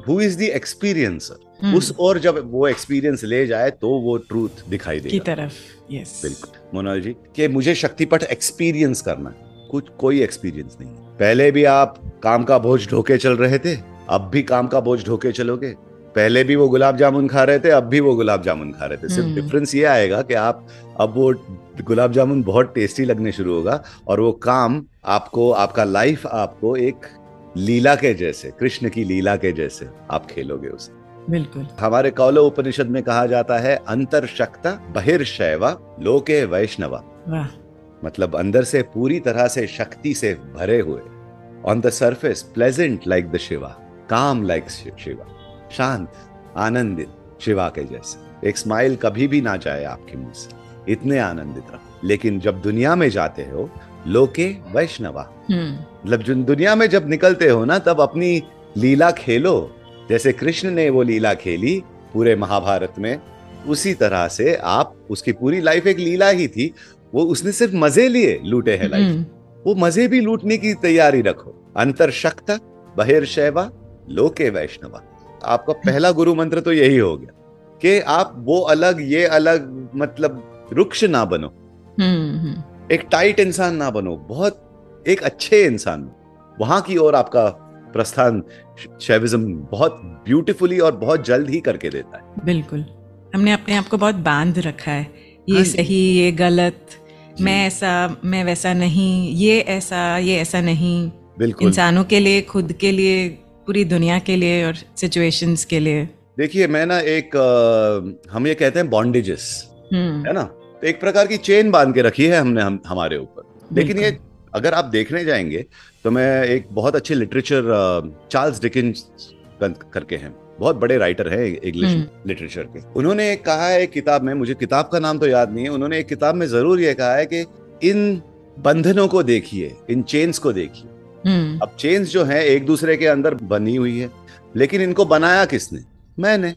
हु इज द एक्सपीरियंसर, उस और जब वो एक्सपीरियंस ले जाए तो वो ट्रूथ दिखाई देगा की तरफ। यस बिल्कुल मोनाल जी, कि मुझे शक्तिपथ एक्सपीरियंस करना है, कुछ कोई एक्सपीरियंस नहीं है। पहले भी आप काम का बोझ ढोके चल रहे थे, अब भी काम का बोझ ढोके चलोगे। पहले भी वो गुलाब जामुन खा रहे थे, अब भी वो गुलाब जामुन खा रहे थे। सिर्फ डिफरेंस ये आएगा कि आप अब वो गुलाब जामुन बहुत टेस्टी लगने शुरू होगा और वो काम आपको, आपका लाइफ आपको एक लीला के जैसे, कृष्ण की लीला के जैसे आप खेलोगे उसे। बिल्कुल। हमारे कौलो उपनिषद में कहा जाता है अंतर्शक्ता बहिर्शैवा लोके वैष्णवा। वाह। मतलब अंदर से पूरी तरह से शक्ति से भरे हुए, on the surface pleasant like the Shiva, काम लाइक शिवा, शांत आनंदित शिवा के जैसे। एक स्माइल कभी भी ना जाए आपके मुंह से, इतने आनंदित रहो। लेकिन जब दुनिया में जाते हो लोके वैष्णवा, मतलब दुनिया में जब निकलते हो ना, तब अपनी लीला खेलो जैसे कृष्ण ने वो लीला खेली पूरे महाभारत में। उसी तरह से आप, उसकी पूरी लाइफ एक लीला ही थी, वो उसने सिर्फ मजे लिए लूटे हैं लाइफ, वो मजे भी लूटने की तैयारी रखो। अंतर्शक्ता बहिर्शैवा लोके वैष्णवा। आपका पहला गुरु मंत्र तो यही हो गया कि आप वो अलग ये अलग, मतलब रुक्ष ना बनो, एक टाइट इंसान ना बनो, बहुत एक अच्छे इंसान बनो। वहां की ओर आपका प्रस्थान शैविज्म बहुत ब्यूटीफुली और बहुत जल्द ही करके देता है। बिल्कुल। हमने अपने आप को बहुत बांध रखा है, ये सही ये गलत, मैं ऐसा मैं वैसा नहीं, ये ऐसा नहीं। बिल्कुल। इंसानों के लिए, खुद के लिए, पूरी दुनिया के लिए और सिचुएशंस के लिए। देखिए मैं ना एक हम ये कहते हैं बॉन्डेजेस, है ना, तो एक प्रकार की चेन बांध के रखी है हमने हमारे ऊपर। लेकिन ये अगर आप देखने जाएंगे तो मैं एक बहुत अच्छे लिटरेचर, चार्ल्स डिकेंस करके हैं, बहुत बड़े राइटर हैं इंग्लिश लिटरेचर के। उन्होंने कहा है किताब में, मुझे किताब का नाम तो याद नहीं है, उन्होंने एक किताब में जरूर ये कहा है कि इन बंधनों को देखिए, इन चेन्स को देखिए। अब चेन्स जो है एक दूसरे के अंदर बनी हुई है, लेकिन इनको बनाया किसने? मैंने।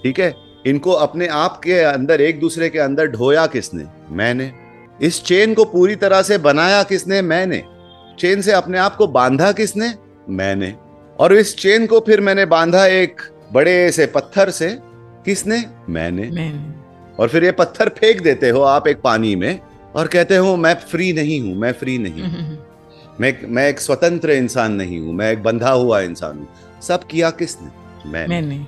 ठीक है, इनको अपने आप के अंदर, एक दूसरे के अंदर ढोया किसने? मैंने। इस चेन को पूरी तरह से बनाया किसने? मैंने। चेन से अपने आप को बांधा किसने? मैंने। और इस चेन को फिर मैंने बांधा एक बड़े से पत्थर से, किसने? मैंने। और फिर ये पत्थर फेंक देते हो आप एक पानी में और कहते हो मैं फ्री नहीं हूं, मैं फ्री नहीं हूं, मैं एक स्वतंत्र इंसान नहीं हूं, मैं एक बंधा हुआ इंसान हूं। सब किया किसने? मैंने।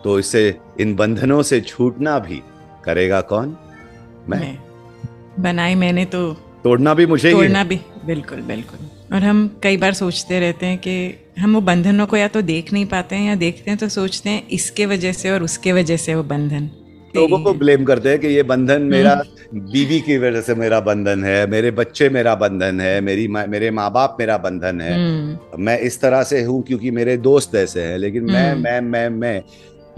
तो इससे इन बंधनों से छूटना भी करेगा कौन? मैं। बनाई मैंने तो तोड़ना भी मुझे ही है। तोड़ना भी, बिल्कुल बिल्कुल। और हम कई बार सोचते रहते हैं कि हम वो बंधनों को या तो देख नहीं पाते हैं, या देखते हैं तो सोचते हैं इसके वजह से और उसके वजह से वो बंधन। लोगों को ब्लेम करते हैं कि ये बंधन मेरा बीवी की वजह से मेरा बंधन है, मेरे बच्चे मेरा बंधन है, मेरे माँ बाप मेरा बंधन है, मैं इस तरह से हूँ क्योंकि मेरे दोस्त ऐसे हैं। लेकिन मैं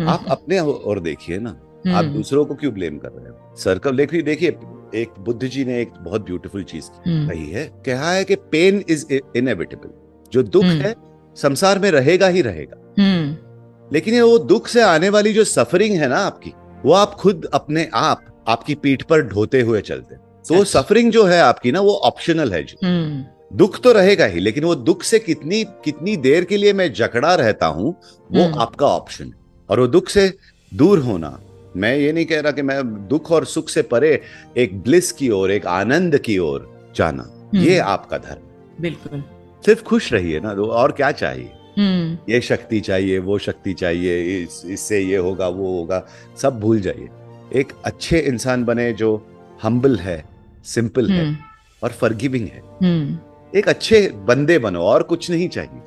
आप अपने और देखिए ना, आप दूसरों को क्यों ब्लेम कर रहे हो? सर्कल देखिए, एक बुद्ध जी ने एक बहुत ब्यूटीफुल चीज कही है, कहा है कि पेन इज इनएविटेबल। जो दुख है संसार में रहेगा ही रहेगा, लेकिन ये वो दुख से आने वाली जो सफरिंग है ना आपकी, वो आप खुद अपने आप आपकी पीठ पर ढोते हुए चलते। तो सफरिंग जो है आपकी ना, वो ऑप्शनल है। जो दुख तो रहेगा ही, लेकिन वो दुख से कितनी देर के लिए मैं जकड़ा रहता हूं, वो आपका ऑप्शन है। और वो दुख से दूर होना, मैं ये नहीं कह रहा कि मैं दुख और सुख से परे एक ब्लिस की ओर, एक आनंद की ओर जाना, ये आपका धर्म। बिल्कुल। सिर्फ खुश रहिए ना, और क्या चाहिए? ये शक्ति चाहिए, वो शक्ति चाहिए, इससे ये होगा वो होगा, सब भूल जाइए। एक अच्छे इंसान बने जो हम्बल है, सिंपल है और फॉरगिविंग है। एक अच्छे बंदे बनो, और कुछ नहीं चाहिए।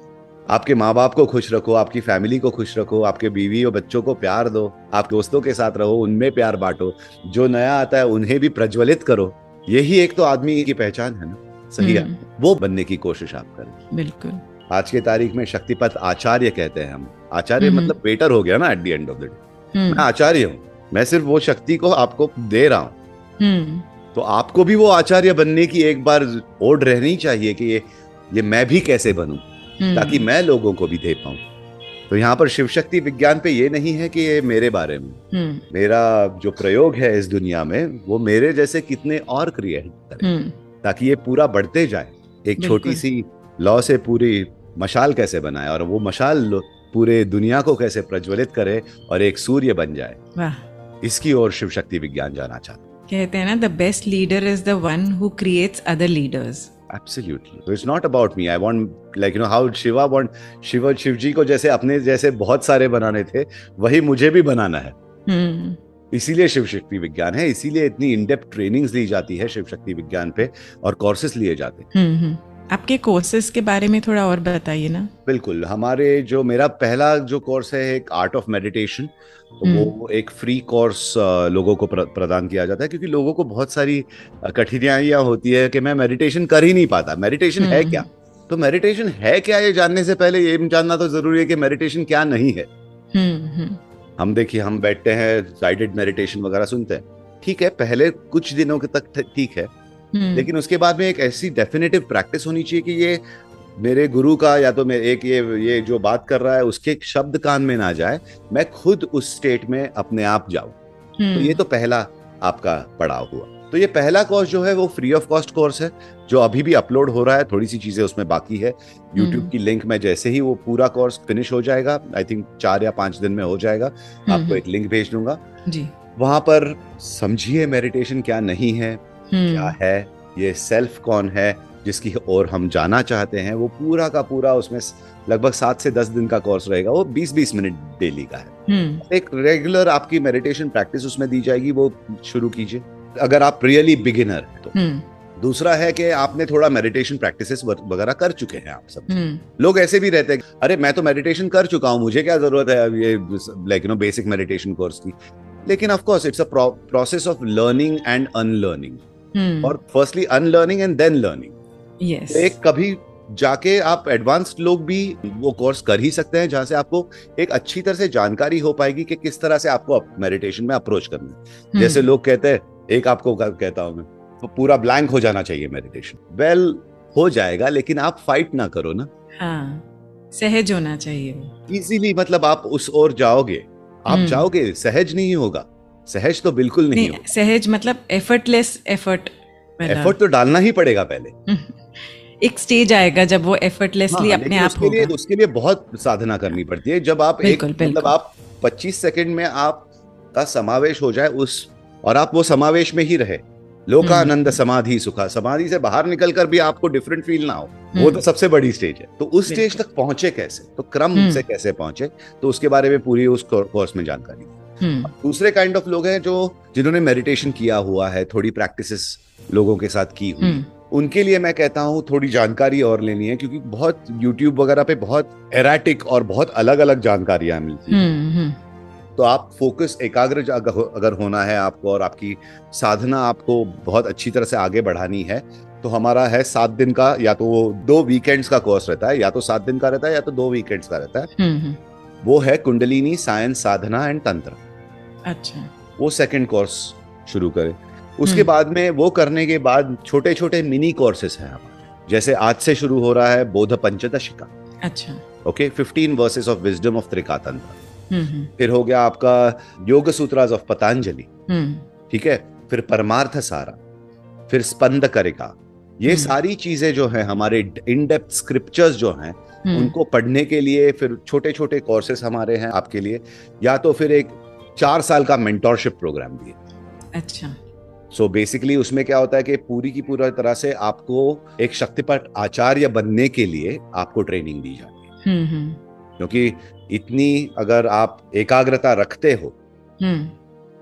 आपके माँ बाप को खुश रखो, आपकी फैमिली को खुश रखो, आपके बीवी और बच्चों को प्यार दो, आप दोस्तों के साथ रहो, उनमें प्यार बांटो, जो नया आता है उन्हें भी प्रज्वलित करो। यही एक तो आदमी की पहचान है ना, सही है। वो बनने की कोशिश आप करें। बिल्कुल। आज के तारीख में शक्तिपथ आचार्य कहते हैं हम। आचार्य मतलब वेटर हो गया ना at the end of the day. मैं आचार्य हूँ, मैं सिर्फ वो शक्ति को आपको दे रहा हूँ। तो आपको भी वो आचार्य बनने की एक बार ओढ़ रहनी चाहिए कि ये मैं भी कैसे बनूं, ताकि मैं लोगों को भी दे पाऊं। तो यहाँ पर शिव शक्ति विज्ञान पे ये नहीं है कि ये मेरे बारे में, मेरा जो प्रयोग है इस दुनिया में, वो मेरे जैसे कितने और क्रिएट करें, ताकि ये पूरा बढ़ते जाए। एक छोटी सी लौ से पूरी मशाल कैसे बनाए, और वो मशाल पूरे दुनिया को कैसे प्रज्वलित करे और एक सूर्य बन जाए, वाह। इसकी ओर शिव शक्ति विज्ञान जाना चाहता है। कहते हैं ना, the best leader is the one who creates other leaders. Absolutely. So it's not about me. I want, like, how Shiv ji को जैसे अपने जैसे बहुत सारे बनाने थे, वही मुझे भी बनाना है। इसीलिए शिव शक्ति विज्ञान है, इसीलिए इतनी इन डेप्थ ट्रेनिंग्स ली जाती है शिव शक्ति विज्ञान पे, और कोर्सेज लिए जाते हैं। आपके कोर्सेज के बारे में थोड़ा और बताइए ना। बिल्कुल, मेरा पहला जो कोर्स है एक आर्ट ऑफ मेडिटेशन, तो वो एक फ्री कोर्स लोगों को प्रदान किया जाता है, क्योंकि लोगों को बहुत सारी कठिनाइयां होती है कि मैं मेडिटेशन कर ही नहीं पाता। मेडिटेशन है क्या? तो मेडिटेशन है क्या ये जानने से पहले ये जानना तो जरूरी है कि मेडिटेशन क्या नहीं है। हम बैठते हैं, गाइडेड मेडिटेशन वगैरह सुनते हैं, ठीक है, पहले कुछ दिनों के तक ठीक है, लेकिन उसके बाद में एक ऐसी डेफिनेटिव प्रैक्टिस होनी चाहिए कि ये मेरे गुरु का या तो ये जो बात कर रहा है उसके शब्द कान में ना जाए, मैं खुद उस स्टेट में अपने आप जाऊं। तो ये तो पहला आपका पड़ाव हुआ। तो ये पहला कोर्स जो है वो फ्री ऑफ कॉस्ट कोर्स है, जो अभी भी अपलोड हो रहा है, थोड़ी सी चीजें उसमें बाकी है। यूट्यूब की लिंक में जैसे ही वो पूरा कोर्स फिनिश हो जाएगा, आई थिंक 4 या 5 दिन में हो जाएगा, आपको एक लिंक भेज दूंगा जी। वहां पर समझिए मेडिटेशन क्या नहीं है, क्या है, ये सेल्फ कौन है जिसकी ओर हम जाना चाहते हैं, वो पूरा का पूरा उसमें लगभग 7 से 10 दिन का कोर्स रहेगा। वो 20-20 मिनट डेली का है। एक रेगुलर आपकी मेडिटेशन प्रैक्टिस उसमें दी जाएगी, वो शुरू कीजिए अगर आप रियली बिगिनर हैं तो। दूसरा है कि आपने थोड़ा मेडिटेशन प्रैक्टिसेस वगैरह कर चुके हैं आप सब। लोग ऐसे भी रहते हैं, अरे मैं तो मेडिटेशन कर चुका हूं, मुझे क्या जरूरत है अब ये बेसिक मेडिटेशन कोर्स की। लेकिन of course it's a process of learning and unlearning, और firstly unlearning and then learning. एक कभी जाके आप एडवांस्ड लोग भी वो कोर्स कर ही सकते हैं, जहां से आपको एक अच्छी तरह से जानकारी हो पाएगी कि किस तरह से आपको मेडिटेशन में अप्रोच करना है। जैसे लोग कहते हैं, एक आपको कहता हूं मैं, तो पूरा ब्लैंक हो जाना चाहिए मेडिटेशन। वेल, हो जाएगा, लेकिन आप फाइट ना करो ना। हाँ, सहज होना चाहिए इजीली, मतलब आप उस ओर जाओगे, आप जाओगे, सहज नहीं होगा। सहज तो बिल्कुल नहीं होगा। सहज मतलब एफर्टलेस। एफर्ट तो डालना ही पड़ेगा पहले। एक स्टेज आएगा जब वो एफर्टलेसली अपने आप होगा। उसके लिए बहुत साधना करनी पड़ती है। जब आप मतलब आप 25 सेकंड में आपका समावेश हो जाए उस, और आप वो समावेश में ही रहे, लोकानंद समाधि सुखा, समाधि से बाहर निकलकर भी आपको डिफरेंट फील ना हो, वो तो सबसे बड़ी स्टेज है। तो उस स्टेज तक पहुंचे कैसे, तो क्रम से कैसे पहुंचे, तो उसके बारे में पूरी उस कोर्स में जानकारी। दूसरे काइंड ऑफ लोग हैं जिन्होंने मेडिटेशन किया हुआ है, थोड़ी प्रैक्टिसेस लोगों के साथ की हुई, उनके लिए मैं कहता हूँ थोड़ी जानकारी और लेनी है, क्योंकि बहुत यूट्यूब वगैरह पे बहुत एराटिक और बहुत अलग अलग जानकारियां मिलती हैं। तो आप फोकस, एकाग्र अगर होना है आपको, और आपकी साधना आपको बहुत अच्छी तरह से आगे बढ़ानी है, तो हमारा है 7 दिन का, या तो वो 2 वीकेंड्स का कोर्स रहता है, या तो 7 दिन का रहता है, या तो 2 वीकेंड्स का रहता है। वो है कुंडलिनी साइंस, साधना एंड तंत्र। अच्छा, वो सेकंड कोर्स शुरू करें। उसके बाद में वो करने के बाद छोटे छोटे मिनी कोर्सेस हैं हमारे, जैसे आज से शुरू हो रहा है बोध पंचदशिका। अच्छा, okay, 15 verses of wisdom of Trikatantra. फिर हो गया आपका योग सूत्रास ऑफ पतंजलि, ठीक है, फिर परमार्थ सारा, फिर स्पंद करिका। ये सारी चीजें जो हैं हमारे इन डेप्थ स्क्रिप्चर्स जो हैं, उनको पढ़ने के लिए फिर छोटे छोटे कोर्सेस हमारे हैं आपके लिए, या तो फिर एक 4 साल का मेंटोरशिप प्रोग्राम भी है। अच्छा, सो बेसिकली उसमें क्या होता है कि पूरी की पूरी तरह से आपको एक शक्तिपाठ आचार्य बनने के लिए आपको ट्रेनिंग दी जाती है। क्योंकि इतनी अगर आप एकाग्रता रखते हो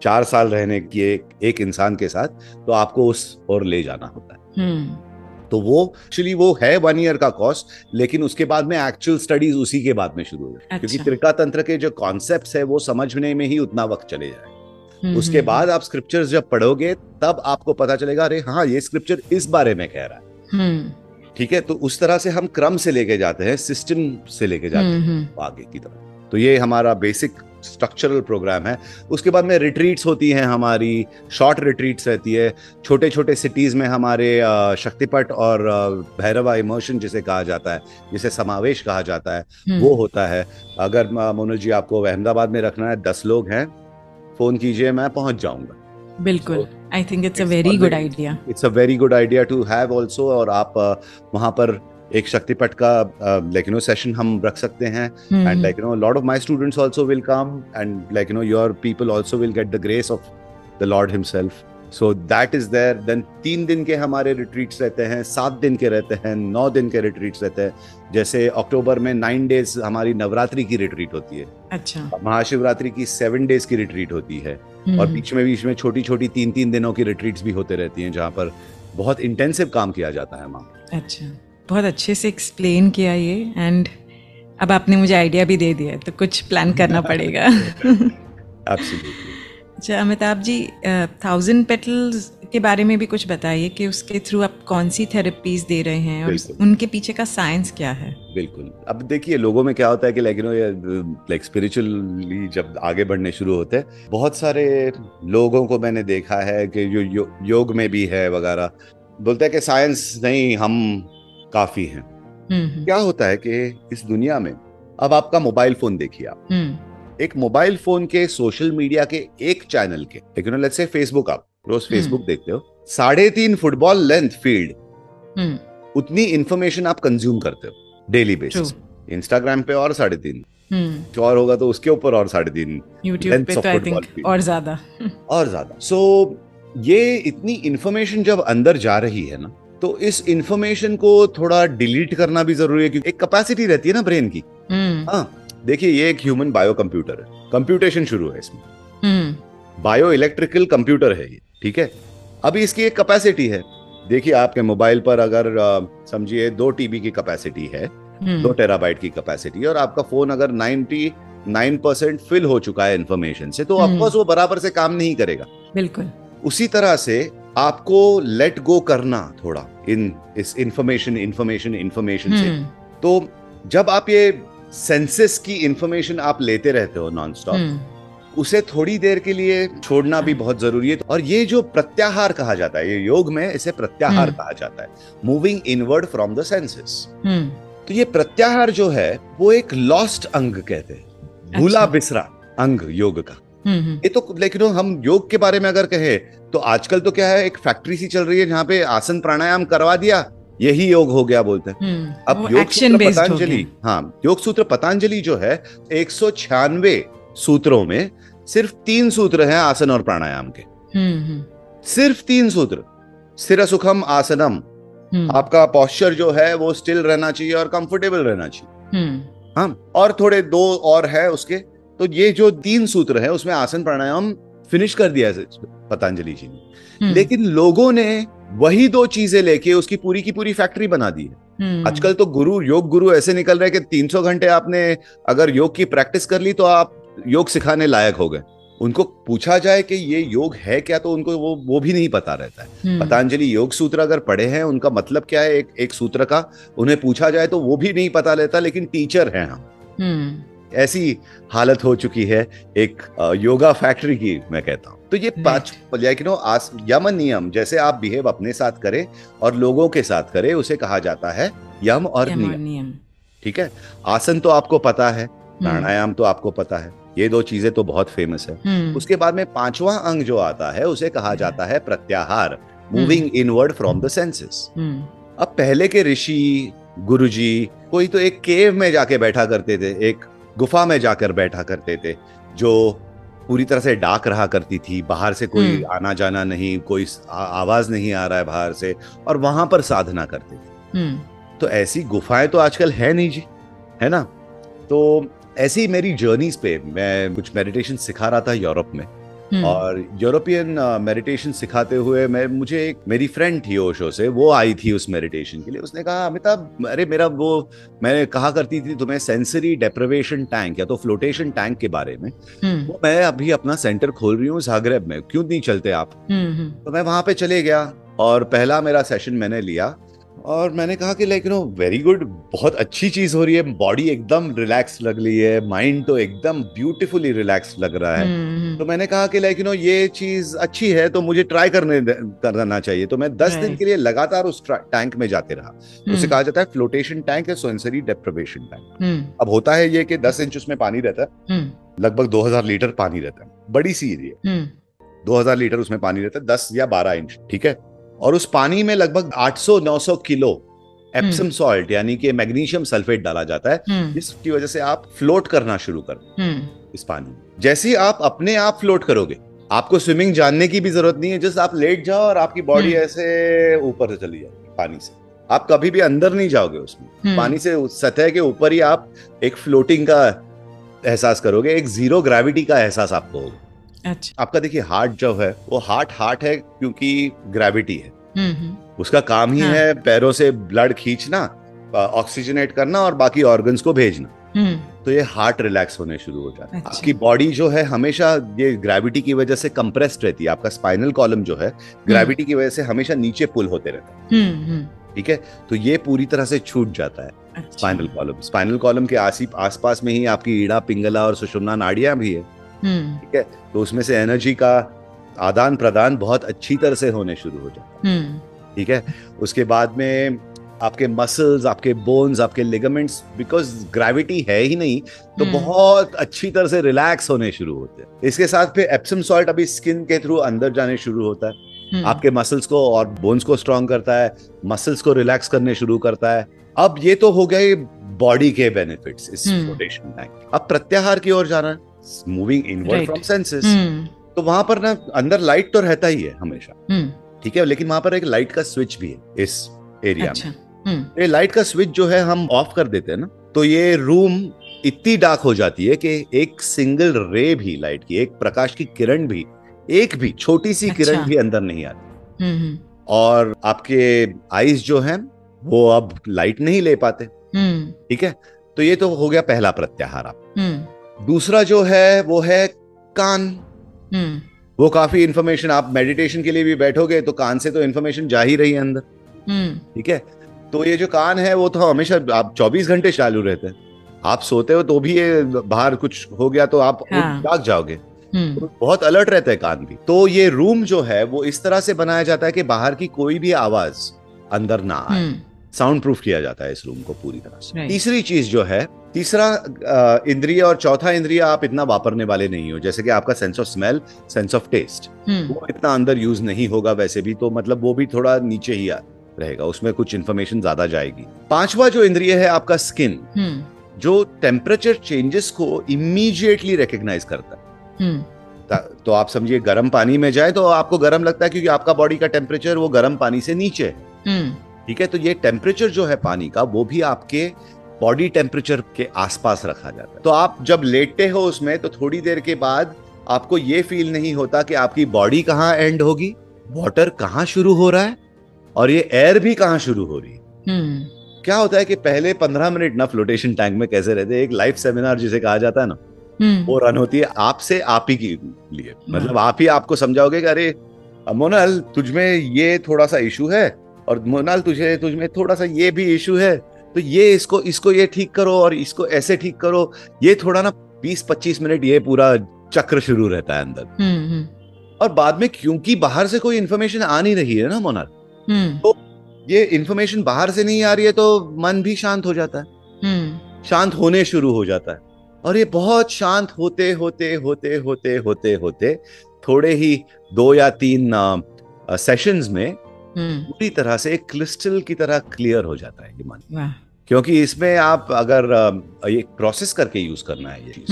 4 साल रहने की एक इंसान के साथ, तो आपको उस ओर ले जाना होता है। तो वो एक्चुअली वो है 1 ईयर का कोर्स, लेकिन उसके बाद में एक्चुअल स्टडीज उसी के बाद में शुरू हो जाए। क्योंकि त्रिकातंत्र के जो कॉन्सेप्ट्स है वो समझने में ही उतना वक्त चले जाए। उसके बाद आप स्क्रिप्चर्स जब पढ़ोगे, तब आपको पता चलेगा, अरे हाँ, ये स्क्रिप्चर इस बारे में कह रहा है। ठीक है, तो उस तरह से हम क्रम से लेके जाते हैं, सिस्टम से लेके जाते हैं आगे की तरफ। तो ये हमारा बेसिक स्ट्रक्चरल प्रोग्राम है। उसके बाद में रिट्रीट्स होती हैं हमारी, शॉर्ट रिट्रीट्स रहती है छोटे छोटे सिटीज में हमारे, शक्तिपट और भैरवा इमर्शन जिसे कहा जाता है, जिसे समावेश कहा जाता है, वो होता है। अगर मोनू जी आपको अहमदाबाद में रखना है, 10 लोग हैं, फोन कीजिए, मैं पहुंच जाऊंगा। बिल्कुल, I think it's a very good idea. It's a very good idea to have also. और आप वहां पर एक शक्तिपथ का सेशन हम रख सकते हैं, and lot of my students also will come, and your people also will get the grace of the lord himself. So that is there. Then 3 दिन के हमारे रिट्रीट्स रहते हैं, 7 दिन के रहते हैं, 9 दिन के रिट्रीट्स रहते हैं. जैसे अक्टूबर में 9 डेज हमारी नवरात्रि की रिट्रीट होती है. अच्छा. महाशिवरात्रि की 7 डेज की रिट्रीट होती है. और बीच में छोटी छोटी 3-3 दिनों की रिट्रीट्स भी होते रहती हैं, जहाँ पर बहुत इंटेंसिव काम किया जाता है माँ. अच्छा, बहुत अच्छे से एक्सप्लेन किया ये. एंड अब आपने मुझे आइडिया भी दे दिया है, तो कुछ प्लान करना पड़ेगा. एब्सोल्युटली. अच्छा अमिताभ जी, 1000 पेटल्स के बारे में भी कुछ बताइए कि उसके थ्रू आप कौन सी थेरेपीज दे रहे हैं और उनके पीछे का साइंस क्या है. बिल्कुल. अब देखिए, लोगों में क्या होता है कि लाइक स्पिरिचुअली जब आगे बढ़ने शुरू होते हैं, बहुत सारे लोगों को मैंने देखा है कि जो योग में भी है वगैरह, बोलते हैं कि साइंस नहीं, हम काफी हैं. क्या होता है कि इस दुनिया में, अब आपका मोबाइल फोन देखिए आप, एक मोबाइल फोन के सोशल मीडिया के एक चैनल के, लेट्स से फेसबुक, आप रोज फेसबुक देखते हो, 3.5 फुटबॉल लेंथ फील्ड, उतनी इंफॉर्मेशन आप कंज्यूम करते हो डेली बेसिस. इंस्टाग्राम पे और 3.5, और होगा तो उसके ऊपर और 3.5, यूट्यूब पे तो आई थिंक और ज्यादा. सो ये इतनी इंफॉर्मेशन जब अंदर जा रही है ना, तो इस इंफॉर्मेशन को थोड़ा डिलीट करना भी जरूरी है, क्योंकि एक कैपेसिटी रहती है ना ब्रेन की. हाँ, देखिए, ये एक ह्यूमन बायो कंप्यूटर है. कंप्यूटेशन शुरू है इसमें. बायो इलेक्ट्रिकल कंप्यूटर है ये, ठीक है. अभी इसकी एक कैपेसिटी है. देखिए, आपके मोबाइल पर अगर समझिए 2 TB की कैपेसिटी है, 2 टेराबाइट की कैपेसिटी, और आपका फोन अगर 99% फिल हो चुका है इंफॉर्मेशन से, तो ऑफकोर्स वो बराबर से काम नहीं करेगा. बिल्कुल. उसी तरह से आपको लेट गो करना थोड़ा इस इंफॉर्मेशन से. तो जब आप ये सेंसेस की इंफॉर्मेशन आप लेते रहते हो नॉन स्टॉप, उसे थोड़ी देर के लिए छोड़ना भी बहुत जरूरी है. और ये जो प्रत्याहार कहा जाता है, ये योग में इसे प्रत्याहार कहा जाता है, moving inward from the senses. तो ये प्रत्याहार जो है वो एक लॉस्ट अंग कहते हैं, भूला बिसरा अंग योग का. ये तो लेकिन हम योग के बारे में अगर कहे तो आजकल तो क्या है, एक फैक्ट्री सी चल रही है जहाँ पे आसन प्राणायाम करवा दिया, यही योग हो गया बोलते हैं. अब योग सूत्र पतंजलि, हाँ, योग सूत्र पतंजलि जो है 196 सूत्रों में सिर्फ 3 सूत्र हैं आसन और प्राणायाम के. सिर्फ 3 सूत्र. स्थिर सुखम आसनम, आपका पोस्चर जो है वो स्टिल रहना चाहिए और कंफर्टेबल रहना चाहिए. हाँ, और थोड़े 2 और है उसके. तो ये जो 3 सूत्र है, उसमें आसन प्राणायाम फिनिश कर दिया है पतंजलि जी ने. लेकिन लोगों ने वही 2 चीजें लेके उसकी पूरी की पूरी फैक्ट्री बना दी है. आजकल तो योग गुरु ऐसे निकल रहे कि 300 घंटे आपने अगर योग की प्रैक्टिस कर ली तो आप योग सिखाने लायक हो गए. उनको पूछा जाए कि ये योग है क्या, तो उनको वो भी नहीं पता रहता है. पतंजलि योग सूत्र अगर पढ़े हैं, उनका मतलब क्या है एक सूत्र का, उन्हें पूछा जाए तो वो भी नहीं पता रहता, लेकिन टीचर हैं हम. ऐसी हालत हो चुकी है एक योगा फैक्ट्री की, मैं कहता हूं. तो ये 5 यम नियम, जैसे आप बिहेव अपने साथ करें और लोगों के साथ करें, उसे कहा जाता है यम और नियम. ठीक है. आसन तो आपको पता है, प्राणायाम तो आपको पता है, ये 2 चीजें तो बहुत फेमस है. उसके बाद में 5वां अंग जो आता है उसे कहा जाता है प्रत्याहार, moving inward from the senses. अब पहले के ऋषि गुरुजी, कोई तो एक केव में जाके बैठा करते थे, एक गुफा में जाकर बैठा करते थे, जो पूरी तरह से डार्क रहा करती थी, बाहर से कोई आना जाना नहीं, कोई आवाज नहीं आ रहा है बाहर से, और वहां पर साधना करते थे. तो ऐसी गुफाएं तो आजकल है नहीं जी, है ना. तो ऐसी मेरी जर्नीज पे मैं कुछ मेडिटेशन सिखा रहा था यूरोप में, और यूरोपियन मेडिटेशन सिखाते हुए मुझे एक मेरी फ्रेंड थी ओशो से, वो आई थी उस मेडिटेशन के लिए. उसने कहा, अमिताभ, अरे मैं कहा करती थी तुम्हें सेंसरी डेप्रिवेशन टैंक या तो फ्लोटेशन टैंक के बारे में, वो मैं अभी अपना सेंटर खोल रही हूँ जागरेब में, क्यों नहीं चलते आप. तो मैं वहां पे चले गया और पहला मेरा सेशन मैंने लिया, और मैंने कहा कि वेरी गुड, बहुत अच्छी चीज हो रही है, बॉडी एकदम रिलैक्स लग रही है, माइंड तो एकदम ब्यूटीफुली रिलैक्स लग रहा है. तो मैंने कहा कि ये चीज अच्छी है, तो मुझे ट्राई करना चाहिए. तो मैं 10 दिन के लिए लगातार उस टैंक में जाते रहा. उसे कहा जाता है फ्लोटेशन टैंक या सेंसरी डेप्रिवेशन टैंक. अब होता है ये कि 10 इंच उसमें पानी रहता है, लगभग 2000 लीटर पानी रहता है, बड़ी सी एरिया, 2000 लीटर उसमें पानी रहता है, 10 या 12 इंच, ठीक है. और उस पानी में लगभग 800-900 किलो एप्सम सॉल्ट यानी कि मैग्नीशियम सल्फेट डाला जाता है, जिसकी वजह से आप फ्लोट करना शुरू कर इस पानी में। जैसे ही आप अपने आप फ्लोट करोगे, आपको स्विमिंग जानने की भी जरूरत नहीं है, जस्ट आप लेट जाओ और आपकी बॉडी ऐसे ऊपर से चली जाएगी पानी से। आप कभी भी अंदर नहीं जाओगे उसमें, पानी से सतह के ऊपर ही आप एक फ्लोटिंग का एहसास करोगे, एक जीरो ग्रेविटी का एहसास आपको होगा। अच्छा। आपका देखिए हार्ट जो है वो हार्ट है क्योंकि ग्रेविटी है, उसका काम ही है पैरों से ब्लड खींचना, ऑक्सीजनेट करना और बाकी ऑर्गन्स को भेजना। तो ये हार्ट रिलैक्स होने शुरू हो जाता है। अच्छा। आपकी बॉडी जो है हमेशा ये ग्रेविटी की वजह से कंप्रेस्ड रहती है, आपका स्पाइनल कॉलम जो है ग्रेविटी की वजह से हमेशा नीचे पुल होते रहता है। ठीक है, तो ये पूरी तरह से छूट जाता है। अच्छा। स्पाइनल कॉलम के आसपास में ही आपकी ईड़ा, पिंगला और सुषुम्ना नाड़ियां भी है। ठीक है, तो उसमें से एनर्जी का आदान प्रदान बहुत अच्छी तरह से होने शुरू हो जाता है। ठीक है, उसके बाद में आपके मसल्स, आपके बोन्स, आपके लिगामेंट्स, बिकॉज ग्रेविटी है ही नहीं तो बहुत अच्छी तरह से रिलैक्स होने शुरू होते हैं। इसके साथ फिर एप्सम सॉल्ट अभी स्किन के थ्रू अंदर जाने शुरू होता है, आपके मसल्स को और बोन्स को स्ट्रॉन्ग करता है, मसल्स को रिलैक्स करने शुरू करता है। अब ये तो हो गए बॉडी के बेनिफिट्स इस फ्लोटेशन टैंक। अब प्रत्याहार की ओर जाना, मूविंग इनवर्ड फ्रॉम सेंसेस, तो वहां पर ना अंदर लाइट तो रहता ही है हमेशा। ठीक है, लेकिन वहां पर एक लाइट का स्विच भी है इस एरिया में। ये लाइट का स्विच जो है हम ऑफ कर देते हैं ना, तो ये रूम इतनी डार्क हो जाती है कि एक सिंगल रे भी लाइट की, एक प्रकाश की किरण भी, एक भी छोटी सी किरण भी अंदर नहीं आती। और आपके आईज जो हैं वो अब लाइट नहीं ले पाते। ठीक है, तो ये तो हो गया पहला प्रत्याहार। आप दूसरा जो है वो है कान। वो काफी इंफॉर्मेशन, आप मेडिटेशन के लिए भी बैठोगे तो कान से तो इंफॉर्मेशन जा ही रही है अंदर। ठीक है, तो ये जो कान है वो तो हमेशा आप 24 घंटे चालू रहते हैं। आप सोते हो तो भी ये बाहर कुछ हो गया तो आप जाग जाओगे, तो बहुत अलर्ट रहता है कान भी। तो ये रूम जो है वो इस तरह से बनाया जाता है कि बाहर की कोई भी आवाज अंदर ना आए, साउंड प्रूफ किया जाता है इस रूम को पूरी तरह से। तीसरी चीज जो है, तीसरा इंद्रिय और चौथा इंद्रिय आप इतना वापरने वाले नहीं हो, जैसे कि आपका sense of smell, sense of taste, वो इतना अंदर यूज नहीं होगा वैसे भी, तो मतलब वो भी थोड़ा नीचे ही रहेगा, उसमें कुछ इंफॉर्मेशन ज्यादा जाएगी। पांचवा जो इंद्रिय है आपका स्किन, जो टेम्परेचर चेंजेस को इमीडिएटली रिकॉग्नाइज करता है। तो आप समझिए गर्म पानी में जाए तो आपको गर्म लगता है क्योंकि आपका बॉडी का टेम्परेचर वो गर्म पानी से नीचे है। ठीक है, तो ये टेम्परेचर जो है पानी का वो भी आपके बॉडी टेम्परेचर के आसपास रखा जाता है। तो आप जब लेटते हो उसमें तो थोड़ी देर के बाद आपको ये फील नहीं होता कि आपकी बॉडी कहाँ एंड होगी, वाटर कहाँ शुरू हो रहा है और ये एयर भी कहाँ शुरू हो रही है। क्या होता है कि पहले 15 मिनट ना फ्लोटेशन टैंक में कैसे रहते हैं, एक लाइव सेमिनार जिसे कहा जाता है ना, वो रन होती है आपसे आप ही के लिए। मतलब आप ही आपको समझाओगे कि अरे मोनाल तुझमें ये थोड़ा सा इशू है और मोनाल तुझमें थोड़ा सा ये भी इशू है, तो ये इसको ये ठीक करो और इसको ऐसे ठीक करो। ये थोड़ा ना 20-25 मिनट ये पूरा चक्र शुरू रहता है अंदर। और बाद में क्योंकि बाहर से कोई इंफॉर्मेशन आ नहीं रही है ना मोनाल, तो ये इंफॉर्मेशन बाहर से नहीं आ रही है तो मन भी शांत हो जाता है, शांत होने शुरू हो जाता है। और ये बहुत शांत होते होते होते होते होते होते थोड़े ही 2 या 3 सेशंस में पूरी तरह से एक क्रिस्टल की तरह क्लियर हो जाता है ये मन। क्योंकि इसमें आप अगर ये प्रोसेस करके यूज करना है ये चीज,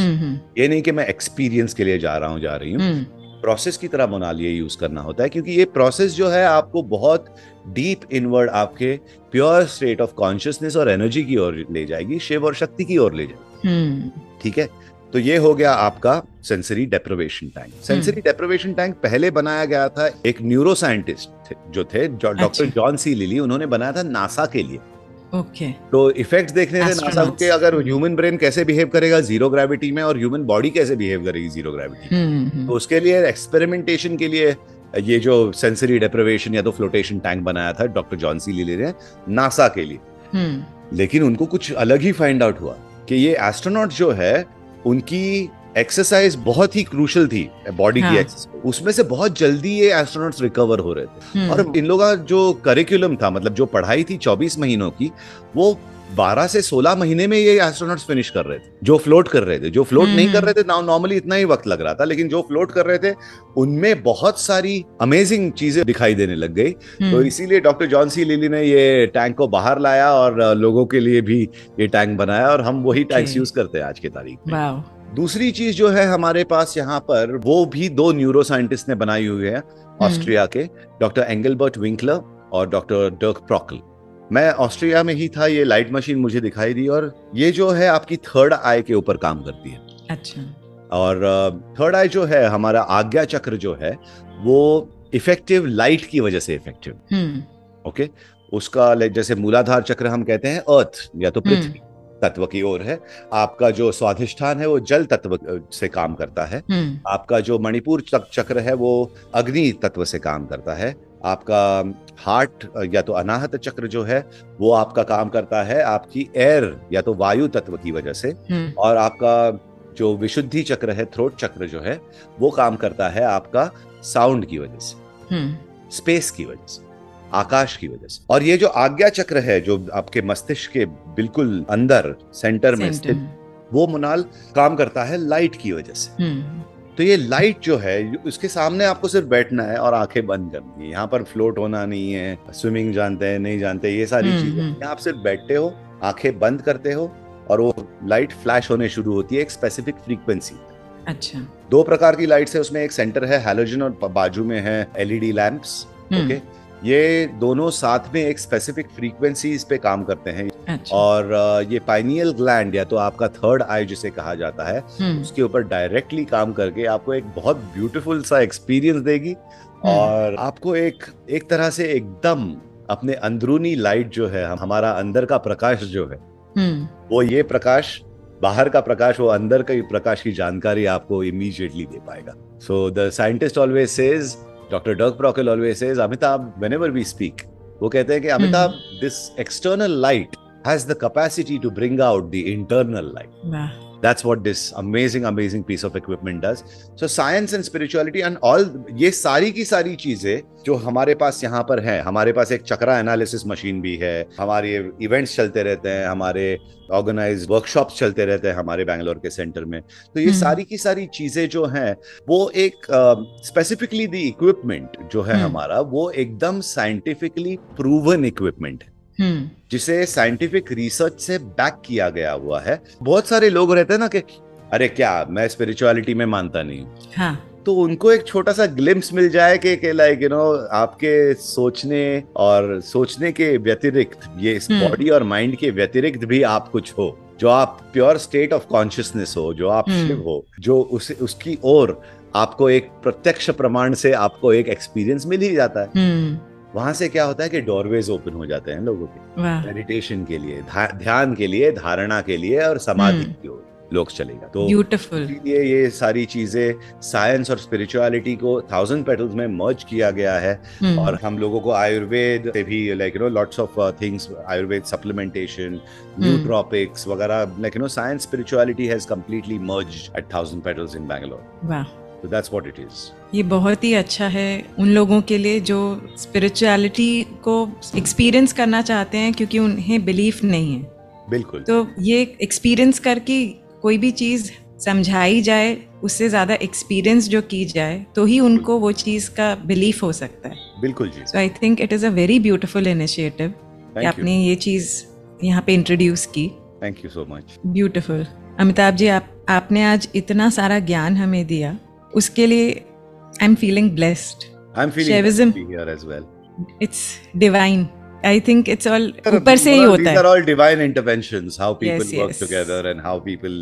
ये नहीं कि मैं एक्सपीरियंस के लिए जा रही हूँ, प्रोसेस की तरह मोनाल ये यूज करना होता है, क्योंकि ये प्रोसेस जो है आपको बहुत डीप इनवर्ड आपके प्योर स्टेट ऑफ कॉन्शियसनेस और एनर्जी की ओर ले जाएगी, शिव और शक्ति की ओर ले जाएगी। ठीक है, तो ये हो गया आपका sensory deprivation tank. Sensory deprivation tank पहले बनाया गया था एक न्यूरो साइंटिस्ट जो थे डॉक्टर जॉन सी लिली, उन्होंने बनाया था नासा के लिए। ओके, तो इफेक्ट्स देखने थे नासा के, अगर ह्यूमन ब्रेन कैसे बिहेव करेगा जीरो ग्रेविटी में और ह्यूमन बॉडी कैसे बिहेव करेगी जीरो ग्रेविटी में। तो उसके लिए एक्सपेरिमेंटेशन के लिए ये जो सेंसरी डेप्रिवेशन या तो फ्लोटेशन टैंक बनाया था डॉक्टर जॉन सी लिली ने नासा के लिए। लेकिन उनको कुछ अलग ही फाइंड आउट हुआ कि ये एस्ट्रोनॉट जो है उनकी एक्सरसाइज बहुत ही क्रूशल थी, बॉडी की एक्सरसाइज, उसमें से बहुत जल्दी ये एस्ट्रोनॉट्स रिकवर हो रहे थे। और इन लोगों का जो करिकुलम था, मतलब जो पढ़ाई थी 24 महीनों की, वो 12 से 16 महीने में ये एस्ट्रोनॉट्स फिनिश कर रहे थे, जो फ्लोट कर रहे थे। जो फ्लोट नहीं कर रहे थे नॉर्मली इतना ही वक्त लग रहा था, लेकिन जो फ्लोट कर रहे थे उनमें बहुत सारी अमेजिंग चीजें दिखाई देने लग गई। तो इसीलिए डॉक्टर जॉन सी लिली ने ये टैंक को बाहर लाया और लोगों के लिए भी ये टैंक बनाया, और हम वही टैंक्स यूज करते हैं आज की तारीख में। दूसरी चीज जो है हमारे पास यहाँ पर, वो भी 2 न्यूरो साइंटिस्ट ने बनाई हुई है ऑस्ट्रिया के, डॉक्टर एंगलबर्ट विंकलर और डॉक्टर डर्क प्रॉकल। मैं ऑस्ट्रिया में ही था, ये लाइट मशीन मुझे दिखाई दी, और ये जो है आपकी थर्ड आई के ऊपर काम करती है। अच्छा। और थर्ड आई जो है हमारा आज्ञा चक्र जो है वो इफेक्टिव लाइट की वजह से इफेक्टिव। ओके, उसका जैसे मूलाधार चक्र हम कहते हैं अर्थ या तो पृथ्वी तत्व की ओर है, आपका जो स्वाधिष्ठान है वो जल तत्व से काम करता है, आपका जो मणिपुर चक्र है वो अग्नि तत्व से काम करता है, आपका हार्ट या तो अनाहत चक्र जो है वो आपका काम करता है आपकी एयर या तो वायु तत्व की वजह से, और आपका जो विशुद्धि चक्र है थ्रोट चक्र जो है वो काम करता है आपका साउंड की वजह से, स्पेस की वजह से, आकाश की वजह से। और ये जो आज्ञा चक्र है जो आपके मस्तिष्क के बिल्कुल अंदर सेंटर में स्थित, वो मुनाल काम करता है लाइट की वजह से। तो ये लाइट जो है उसके सामने आपको सिर्फ बैठना है और आंखें बंद करनी है। यहाँ पर फ्लोट होना नहीं है, स्विमिंग जानते हैं नहीं जानते, ये सारी चीजें। यहाँ आप सिर्फ बैठते हो, आंखें बंद करते हो, और वो लाइट फ्लैश होने शुरू होती है एक स्पेसिफिक फ्रीक्वेंसी। अच्छा। 2 प्रकार की लाइट्स है उसमें, एक सेंटर है हैलोजन और बाजू में है एलईडी लैंप्स। ओके, ये दोनों साथ में एक स्पेसिफिक फ्रीक्वेंसीज पे काम करते हैं। अच्छा। और ये पाइनियल ग्लैंड या तो आपका थर्ड आई जिसे कहा जाता है, उसके ऊपर डायरेक्टली काम करके आपको एक बहुत ब्यूटीफुल सा एक्सपीरियंस देगी, और आपको एक तरह से एकदम अपने अंदरूनी लाइट जो है, हमारा अंदर का प्रकाश जो है, वो ये प्रकाश, बाहर का प्रकाश, वो अंदर का प्रकाश की जानकारी आपको इमीडिएटली दे पाएगा। So the scientist always says, doctor Dirk Proeckl always says, Amitabh, whenever we speak, वो कहते हैं कि Amitabh, this external light has the capacity to bring out the internal light. That's what this amazing piece of equipment does. So science and spirituality and all, ये सारी की सारी चीजें जो हमारे पास यहाँ पर है, हमारे पास एक चक्रा एनालिसिस मशीन भी है, हमारे इवेंट्स चलते रहते हैं, हमारे ऑर्गेनाइज वर्कशॉप्स चलते रहते हैं हमारे बैंगलोर के सेंटर में। तो ये सारी की सारी चीजें जो हैं वो एक स्पेसिफिकली द इक्विपमेंट जो है हमारा, वो एकदम साइंटिफिकली प्रूवन इक्विपमेंट है, जिसे साइंटिफिक रिसर्च से बैक किया गया हुआ है। बहुत सारे लोग रहते हैं ना कि अरे क्या, मैं स्पिरिचुअलिटी में मानता नहीं हूँ। हाँ। तो उनको एक छोटा सा ग्लिम्स मिल जाए कि लाइक यू नो, आपके सोचने और सोचने के व्यतिरिक्त, ये इस बॉडी और माइंड के व्यतिरिक्त भी आप कुछ हो, जो आप प्योर स्टेट ऑफ कॉन्शियसनेस हो, जो आप शिव हो, जो उसकी ओर आपको एक प्रत्यक्ष प्रमाण से आपको एक एक्सपीरियंस मिल ही जाता है। वहां से क्या होता है कि डोरवेज ओपन हो जाते हैं लोगों के, मेडिटेशन के लिए, ध्यान के लिए, धारणा के लिए, और समाधि की ओर लोग चलेगा। तो ब्यूटीफुल, ये सारी चीजें साइंस और स्पिरिचुअलिटी को 1000 पेटल्स में मर्ज किया गया है। और हम लोगों को आयुर्वेद से भी like you know lots of things, Ayurveda supplementation, nootropics वगैरह, like you know science spirituality has completely merged at 1000 petals in Bangalore. So that's what it is. ये बहुत ही अच्छा है उन लोगों के लिए जो स्पिरिचुअलिटी को एक्सपीरियंस करना चाहते हैं, क्योंकि उन्हें बिलीफ नहीं है। बिल्कुल। तो ये एक्सपीरियंस करके कोई भी चीज़ समझाई जाए, उससे ज़्यादा एक्सपीरियंस जो की जाए, तो ही उनको वो चीज़ का बिलीफ हो सकता है। बिल्कुल जी। So I think it is a very beautiful initiative कि आपने ये चीज़ यहाँ पे इंट्रोड्यूस की। Thank you so much. Beautiful. Amitabh ji, आपने आज इतना सारा ज्ञान हमें दिया, उसके लिए I am feeling blessed. I'm feeling happy here as well. It's divine. I think it's all ऊपर से ही होता है। These are all divine interventions, how people work together and how people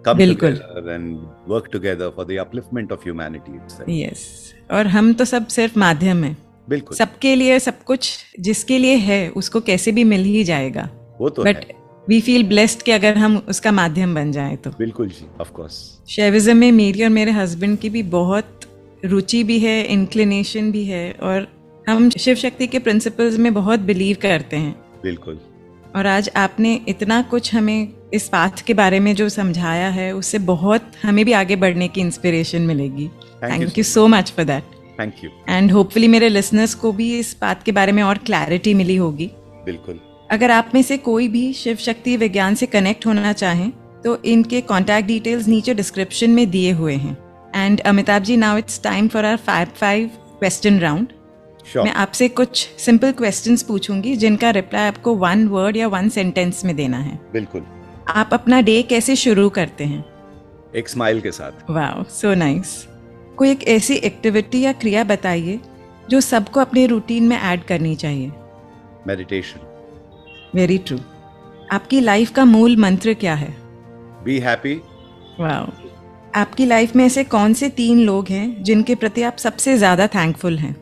come together and work together for the upliftment of humanity itself. Yes. और हम तो सब सिर्फ माध्यम हैं। बिल्कुल। सबके लिए सब कुछ जिसके लिए है उसको कैसे भी मिल ही जाएगा। वो तो But we feel blessed कि अगर हम उसका माध्यम बन जाएं तो। बिल्कुल जी, of course. शैविज्म में मेरी और मेरे हस्बैंड की भी बहुत रुचि भी है, इंक्लिनेशन भी है, और हम शिव शक्ति के प्रिंसिपल्स में बहुत बिलीव करते हैं। बिल्कुल। और आज आपने इतना कुछ हमें इस पाथ के बारे में जो समझाया है, उससे बहुत हमें भी आगे बढ़ने की इंस्पिरेशन मिलेगी। Thank you so much for that. Thank you. And hopefully मेरे लिसनर्स को भी इस बात के बारे में और क्लैरिटी मिली होगी। बिल्कुल। अगर आप में से कोई भी शिव शक्ति विज्ञान से कनेक्ट होना चाहें तो इनके कॉन्टैक्ट डिटेल्स नीचे डिस्क्रिप्शन में दिए हुए हैं। And Amitabh ji, now it's time for our fab 5 question round. मैं आपसे कुछ सिंपल क्वेश्चंस पूछूंगी जिनका रिप्लाई आपको 1 वर्ड या 1 सेंटेंस में देना है। बिल्कुल। आप अपना डे कैसे शुरू करते हैं? एक स्माइल के साथ। Wow, so nice. कोई एक ऐसी एक्टिविटी या क्रिया बताइए जो सबको अपने रूटीन में ऐड करनी चाहिए। मेडिटेशन। Very true. आपकी लाइफ का मूल मंत्र क्या है? Be happy. वाओ। आपकी लाइफ में ऐसे कौन से 3 लोग हैं जिनके प्रति आप सबसे ज्यादा थैंकफुल हैं?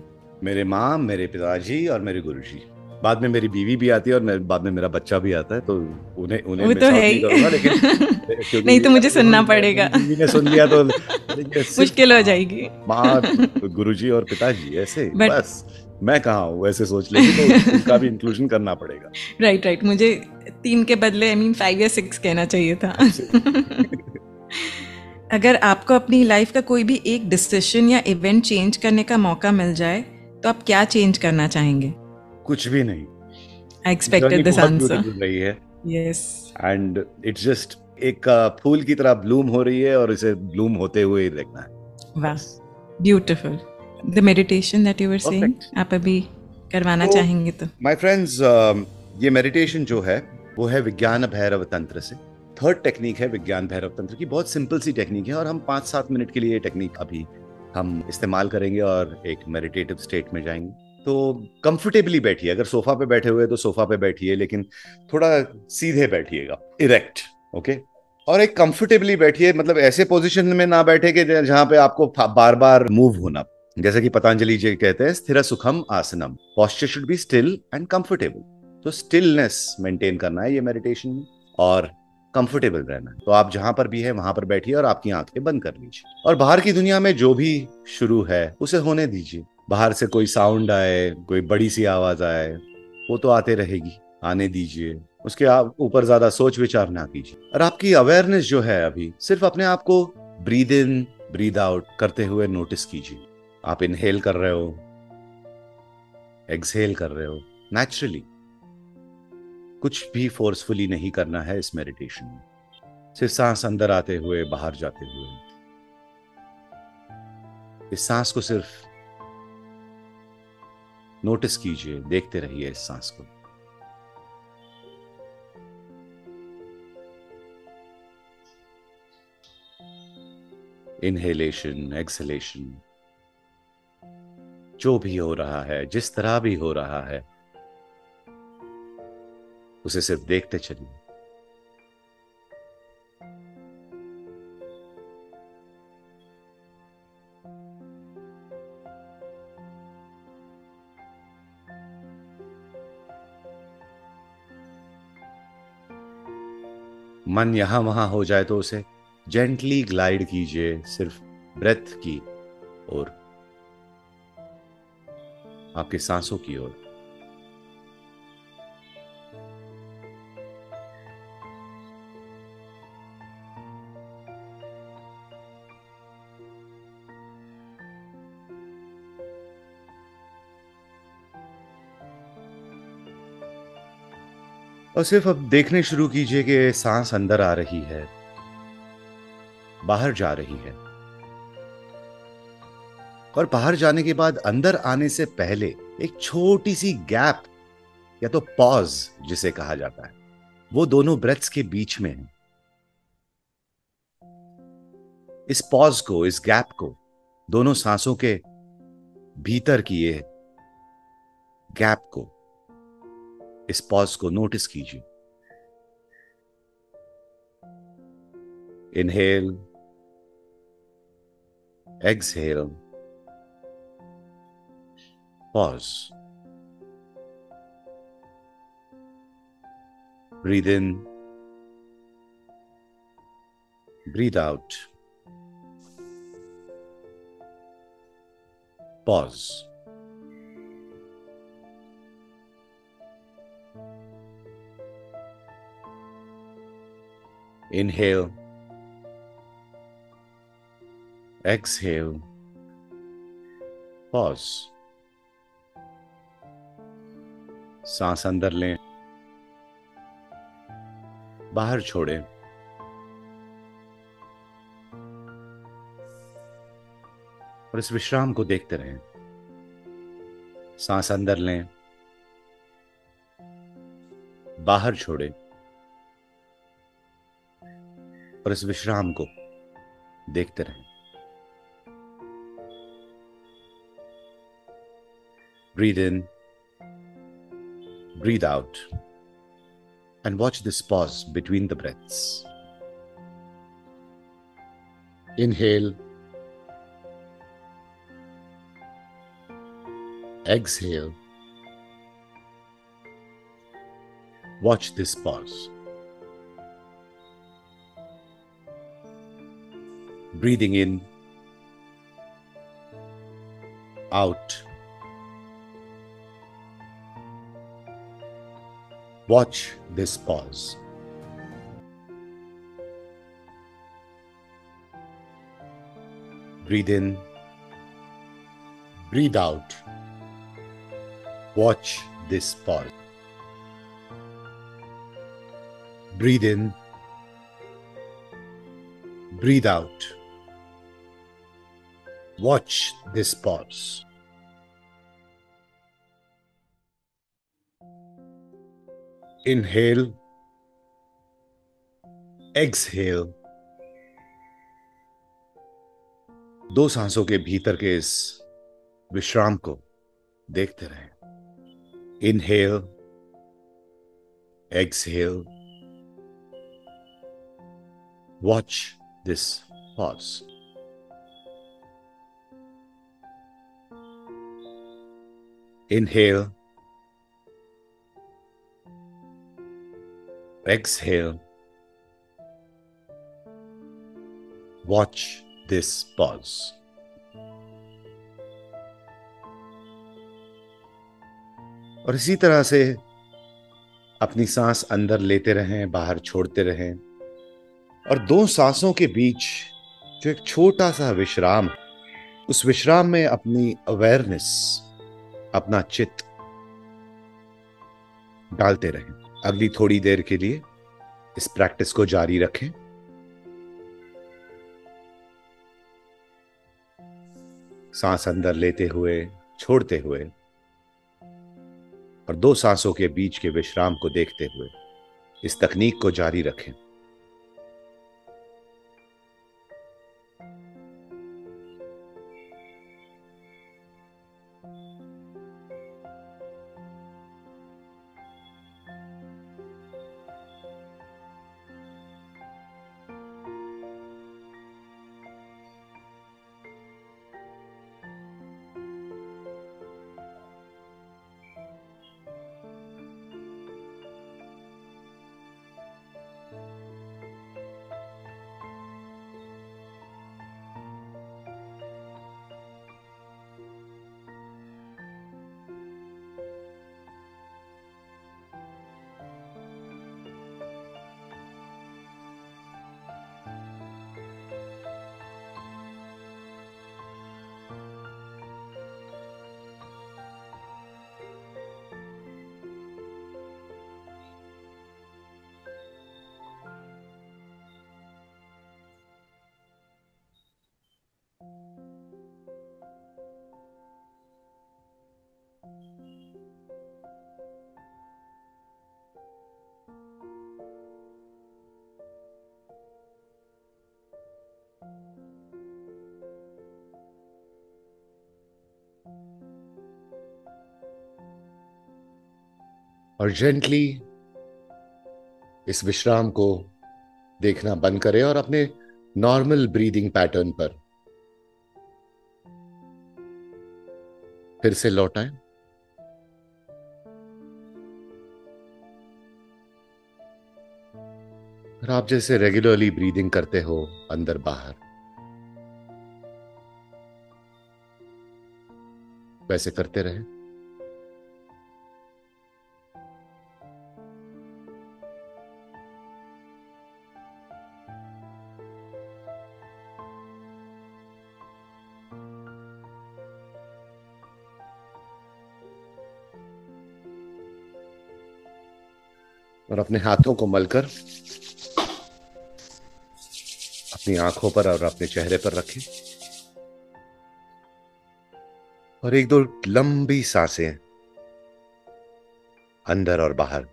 मेरे माँ, मेरे पिताजी और मेरे गुरुजी। बाद में मेरी बीवी भी आती है और बाद में मेरा बच्चा भी आता है, तो उन्हें वो तो है ही। करूंगा, लेकिन नहीं तो मुझे सुनना पड़ेगा। बीवी ने सुन लिया तो मुश्किल हो जाएगी। माँ, गुरुजी और पिताजी ऐसे But, बस मैं कहाँ हूँ वैसे सोच लेगी, तो उनका भी इंक्लूजन करना पड़ेगा। राइट। मुझे 3 के बदले 5 या 6 कहना चाहिए था। अगर आपको अपनी लाइफ का कोई भी एक डिसीजन या इवेंट चेंज करने का मौका मिल जाए तो आप क्या चेंज करना चाहेंगे? कुछ भी नहीं। I expected this answer. रही है। यस। एंड इट्स जस्ट एक फूल की तरह ब्लूम हो रही है और इसे ब्लूम होते हुए ही देखना है। वाह, beautiful. The meditation that you were saying, आप अभी करवाना चाहेंगे तो? माय फ्रेंड्स, ये मेडिटेशन जो है वो है विज्ञान भैरव तंत्र से। 3rd टेक्निक है विज्ञान भैरव तंत्र की। बहुत सिंपल सी टेक्निक है और हम 5-7 मिनट के लिए ये टेक्निक अभी हम इस्तेमाल करेंगे और एक मेडिटेटिव स्टेट में जाएंगे। तो कंफर्टेबली बैठिए। अगर सोफा पे बैठे हुए तो सोफा पे बैठिए, लेकिन थोड़ा सीधे बैठिएगा, इरेक्ट। ओके। और एक कंफर्टेबली बैठिए, मतलब ऐसे पोजीशन में ना बैठे कि जहां पे आपको बार बार मूव होना। जैसे कि पतंजलि जी कहते हैं, स्थिर सुखम आसनम। Posture should be still and comfortable. तो स्टिलनेस मेंटेन करना है ये मेडिटेशन में और कंफर्टेबल रहना है। तो आप जहां पर भी है वहां पर बैठिए और आपकी आंखें बंद कर लीजिए और बाहर की दुनिया में जो भी शुरू है उसे होने दीजिए। बाहर से कोई साउंड आए, कोई बड़ी सी आवाज आए, वो तो आते रहेगी, आने दीजिए। उसके आप ऊपर ज्यादा सोच विचार ना कीजिए और आपकी अवेयरनेस जो है अभी सिर्फ अपने आप को ब्रीद इन ब्रीद आउट करते हुए नोटिस कीजिए। आप इनहेल कर रहे हो, एक्सहेल कर रहे हो नेचुरली। कुछ भी फोर्सफुली नहीं करना है इस मेडिटेशन में। सिर्फ सांस अंदर आते हुए बाहर जाते हुए इस सांस को सिर्फ नोटिस कीजिए, देखते रहिए इस सांस को। इनहेलेशन, एक्सहेलेशन, जो भी हो रहा है, जिस तरह भी हो रहा है, उसे सिर्फ देखते चलिए। मन यहां वहां हो जाए तो उसे जेंटली ग्लाइड कीजिए सिर्फ ब्रेथ की ओर, आपके सांसों की ओर। और सिर्फ अब देखने शुरू कीजिए कि सांस अंदर आ रही है, बाहर जा रही है, और बाहर जाने के बाद अंदर आने से पहले एक छोटी सी गैप या तो पॉज जिसे कहा जाता है, वो दोनों ब्रेथ्स के बीच में है। इस पॉज को, इस गैप को, दोनों सांसों के भीतर की ये गैप को, इस पॉज को नोटिस कीजिए। Inhale, exhale, pause. Breathe in, breathe out, pause. Inhale, exhale, pause. सांस अंदर लें, बाहर छोड़ें। और इस विश्राम को देखते रहें। सांस अंदर लें, बाहर छोड़ें और इस विश्राम को देखते रहें। Breathe in, breathe out, and watch this pause between the breaths. Inhale, exhale. Watch this pause. Breathing in, out. Watch this pause. Breathe in, breathe out. Watch this pause. Breathe in, breathe out. Watch this pause. Inhale, exhale. दो सांसों के भीतर के इस विश्राम को देखते रहें। Inhale, exhale. Watch this pause. Inhale, exhale. Watch this pause. और इसी तरह से अपनी सांस अंदर लेते रहें, बाहर छोड़ते रहें और दो सांसों के बीच जो एक छोटा सा विश्राम, उस विश्राम में अपनी अवेयरनेस, अपना चित्त डालते रहें। अगली थोड़ी देर के लिए इस प्रैक्टिस को जारी रखें। सांस अंदर लेते हुए, छोड़ते हुए और दो सांसों के बीच के विश्राम को देखते हुए इस तकनीक को जारी रखें। और जेंटली इस विश्राम को देखना बंद करें और अपने नॉर्मल ब्रीदिंग पैटर्न पर फिर से लौटाएं। और आप जैसे रेगुलरली ब्रीदिंग करते हो अंदर बाहर, वैसे करते रहें। और अपने हाथों को मलकर अपनी आंखों पर और अपने चेहरे पर रखें और एक दो लंबी सांसें अंदर और बाहर।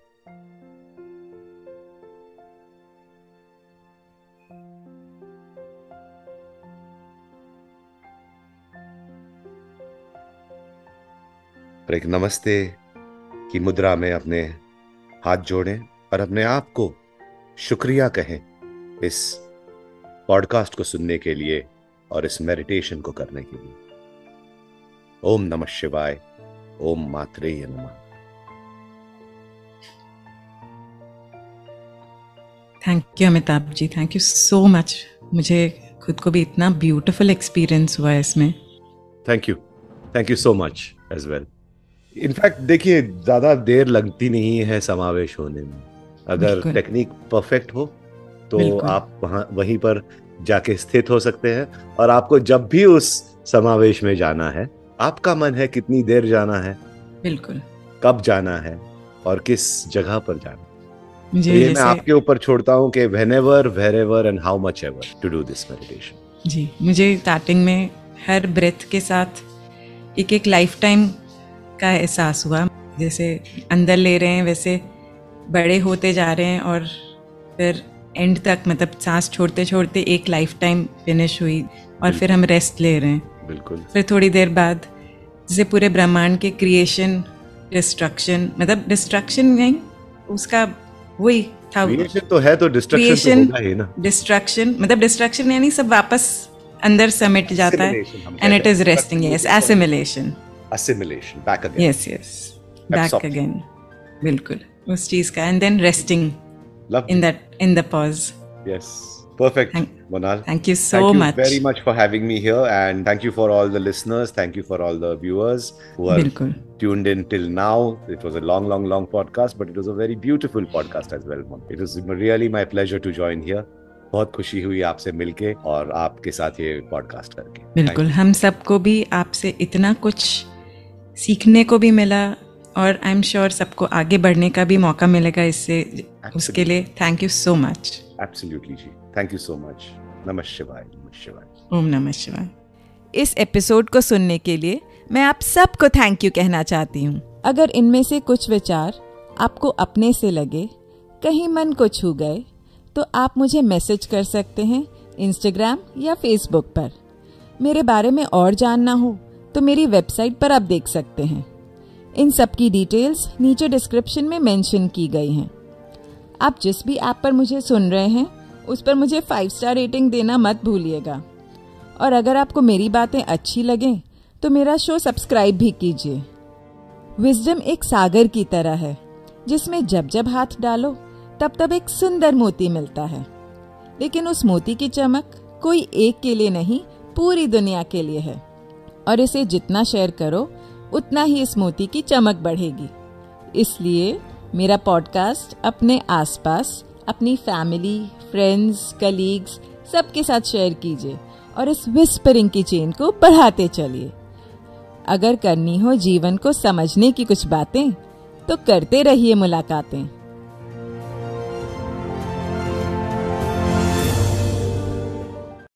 और एक नमस्ते की मुद्रा में अपने हाथ जोड़ें और अपने आप को शुक्रिया कहें इस पॉडकास्ट को सुनने के लिए और इस मेडिटेशन को करने के लिए। ओम नमः शिवाय, ओम मात्रे नमः। Thank you Amitabh ji, thank you so much. मुझे खुद को भी इतना ब्यूटीफुल एक्सपीरियंस हुआ है इसमें। Thank you so much as well. In fact देखिए, ज्यादा देर लगती नहीं है समावेश होने में। अगर टेक्निक परफेक्ट हो तो आप वहीं पर जाके स्थित हो सकते हैं और आपको जब भी उस समावेश में जाना है, आपका मन है कितनी देर जाना है, बिल्कुल कब जाना है और किस जगह पर जाना है, तो ये मैं आपके ऊपर छोड़ता हूँ कि whenever, wherever and how much ever to do this meditation। जी, मुझे स्टार्टिंग में हर ब्रेथ के साथ एक एक लाइफ टाइम का एहसास हुआ। जैसे अंदर ले रहे हैं वैसे बड़े होते जा रहे हैं और फिर एंड तक, मतलब सांस छोड़ते छोड़ते एक लाइफ टाइम फिनिश हुई और फिर हम रेस्ट ले रहे हैं। बिल्कुल। फिर थोड़ी देर बाद जैसे पूरे ब्रह्मांड के क्रिएशन, डिस्ट्रक्शन, मतलब डिस्ट्रक्शन नहीं, उसका वही था। क्रिएशन तो है तो डिस्ट्रक्शन तो होगा ही ना। डिस्ट्रक्शन मतलब डिस्ट्रक्शन यानी सब वापस अंदर समेट जाता है and it is resting. Yes, assimilation, back again. Yes, back again, बिल्कुल उस चीज का। And then resting in the pause. Yes, perfect, Monal. Thank you so much. Thank you very much for having me here, and thank you for all the listeners. Thank you for all the viewers who are tuned in till now. It was a long podcast, but it was a very beautiful podcast as well. It was really my pleasure to join here. बहुत खुशी हुई आपसे मिलके और आपके साथ ये पॉडकास्ट करके। बिल्कुल, हम सबको भी आपसे इतना कुछ सीखने को भी मिला और आई एम श्योर सबको आगे बढ़ने का भी मौका मिलेगा इससे। उसके लिए thank you so much. Absolutely ji, thank you so much. नमः शिवाय, नमः शिवाय, ओम नमः शिवाय। इस एपिसोड को सुनने के लिए मैं आप सबको थैंक यू कहना चाहती हूँ। अगर इनमें से कुछ विचार आपको अपने से लगे, कहीं मन को छू गए, तो आप मुझे मैसेज कर सकते हैं इंस्टाग्राम या फेसबुक पर। मेरे बारे में और जानना हो तो मेरी वेबसाइट पर आप देख सकते हैं। इन सब की डिटेल्स नीचे डिस्क्रिप्शन में मेंशन की गई हैं। आप जिस भी ऐप पर मुझे सुन रहे हैं उस पर मुझे 5 स्टार रेटिंग देना मत भूलिएगा। और अगर आपको मेरी बातें अच्छी लगें तो मेरा शो सब्सक्राइब भी कीजिए। विजडम एक सागर की तरह है जिसमें जब जब हाथ डालो तब तब एक सुंदर मोती मिलता है, लेकिन उस मोती की चमक कोई एक के लिए नहीं, पूरी दुनिया के लिए है। और इसे जितना शेयर करो उतना ही इस मोती की चमक बढ़ेगी। इसलिए मेरा पॉडकास्ट अपने आसपास, अपनी फैमिली, फ्रेंड्स, कलीग्स सबके साथ शेयर कीजिए और इस विस्परिंग की चेन को बढ़ाते चलिए। अगर करनी हो जीवन को समझने की कुछ बातें तो करते रहिए मुलाकातें।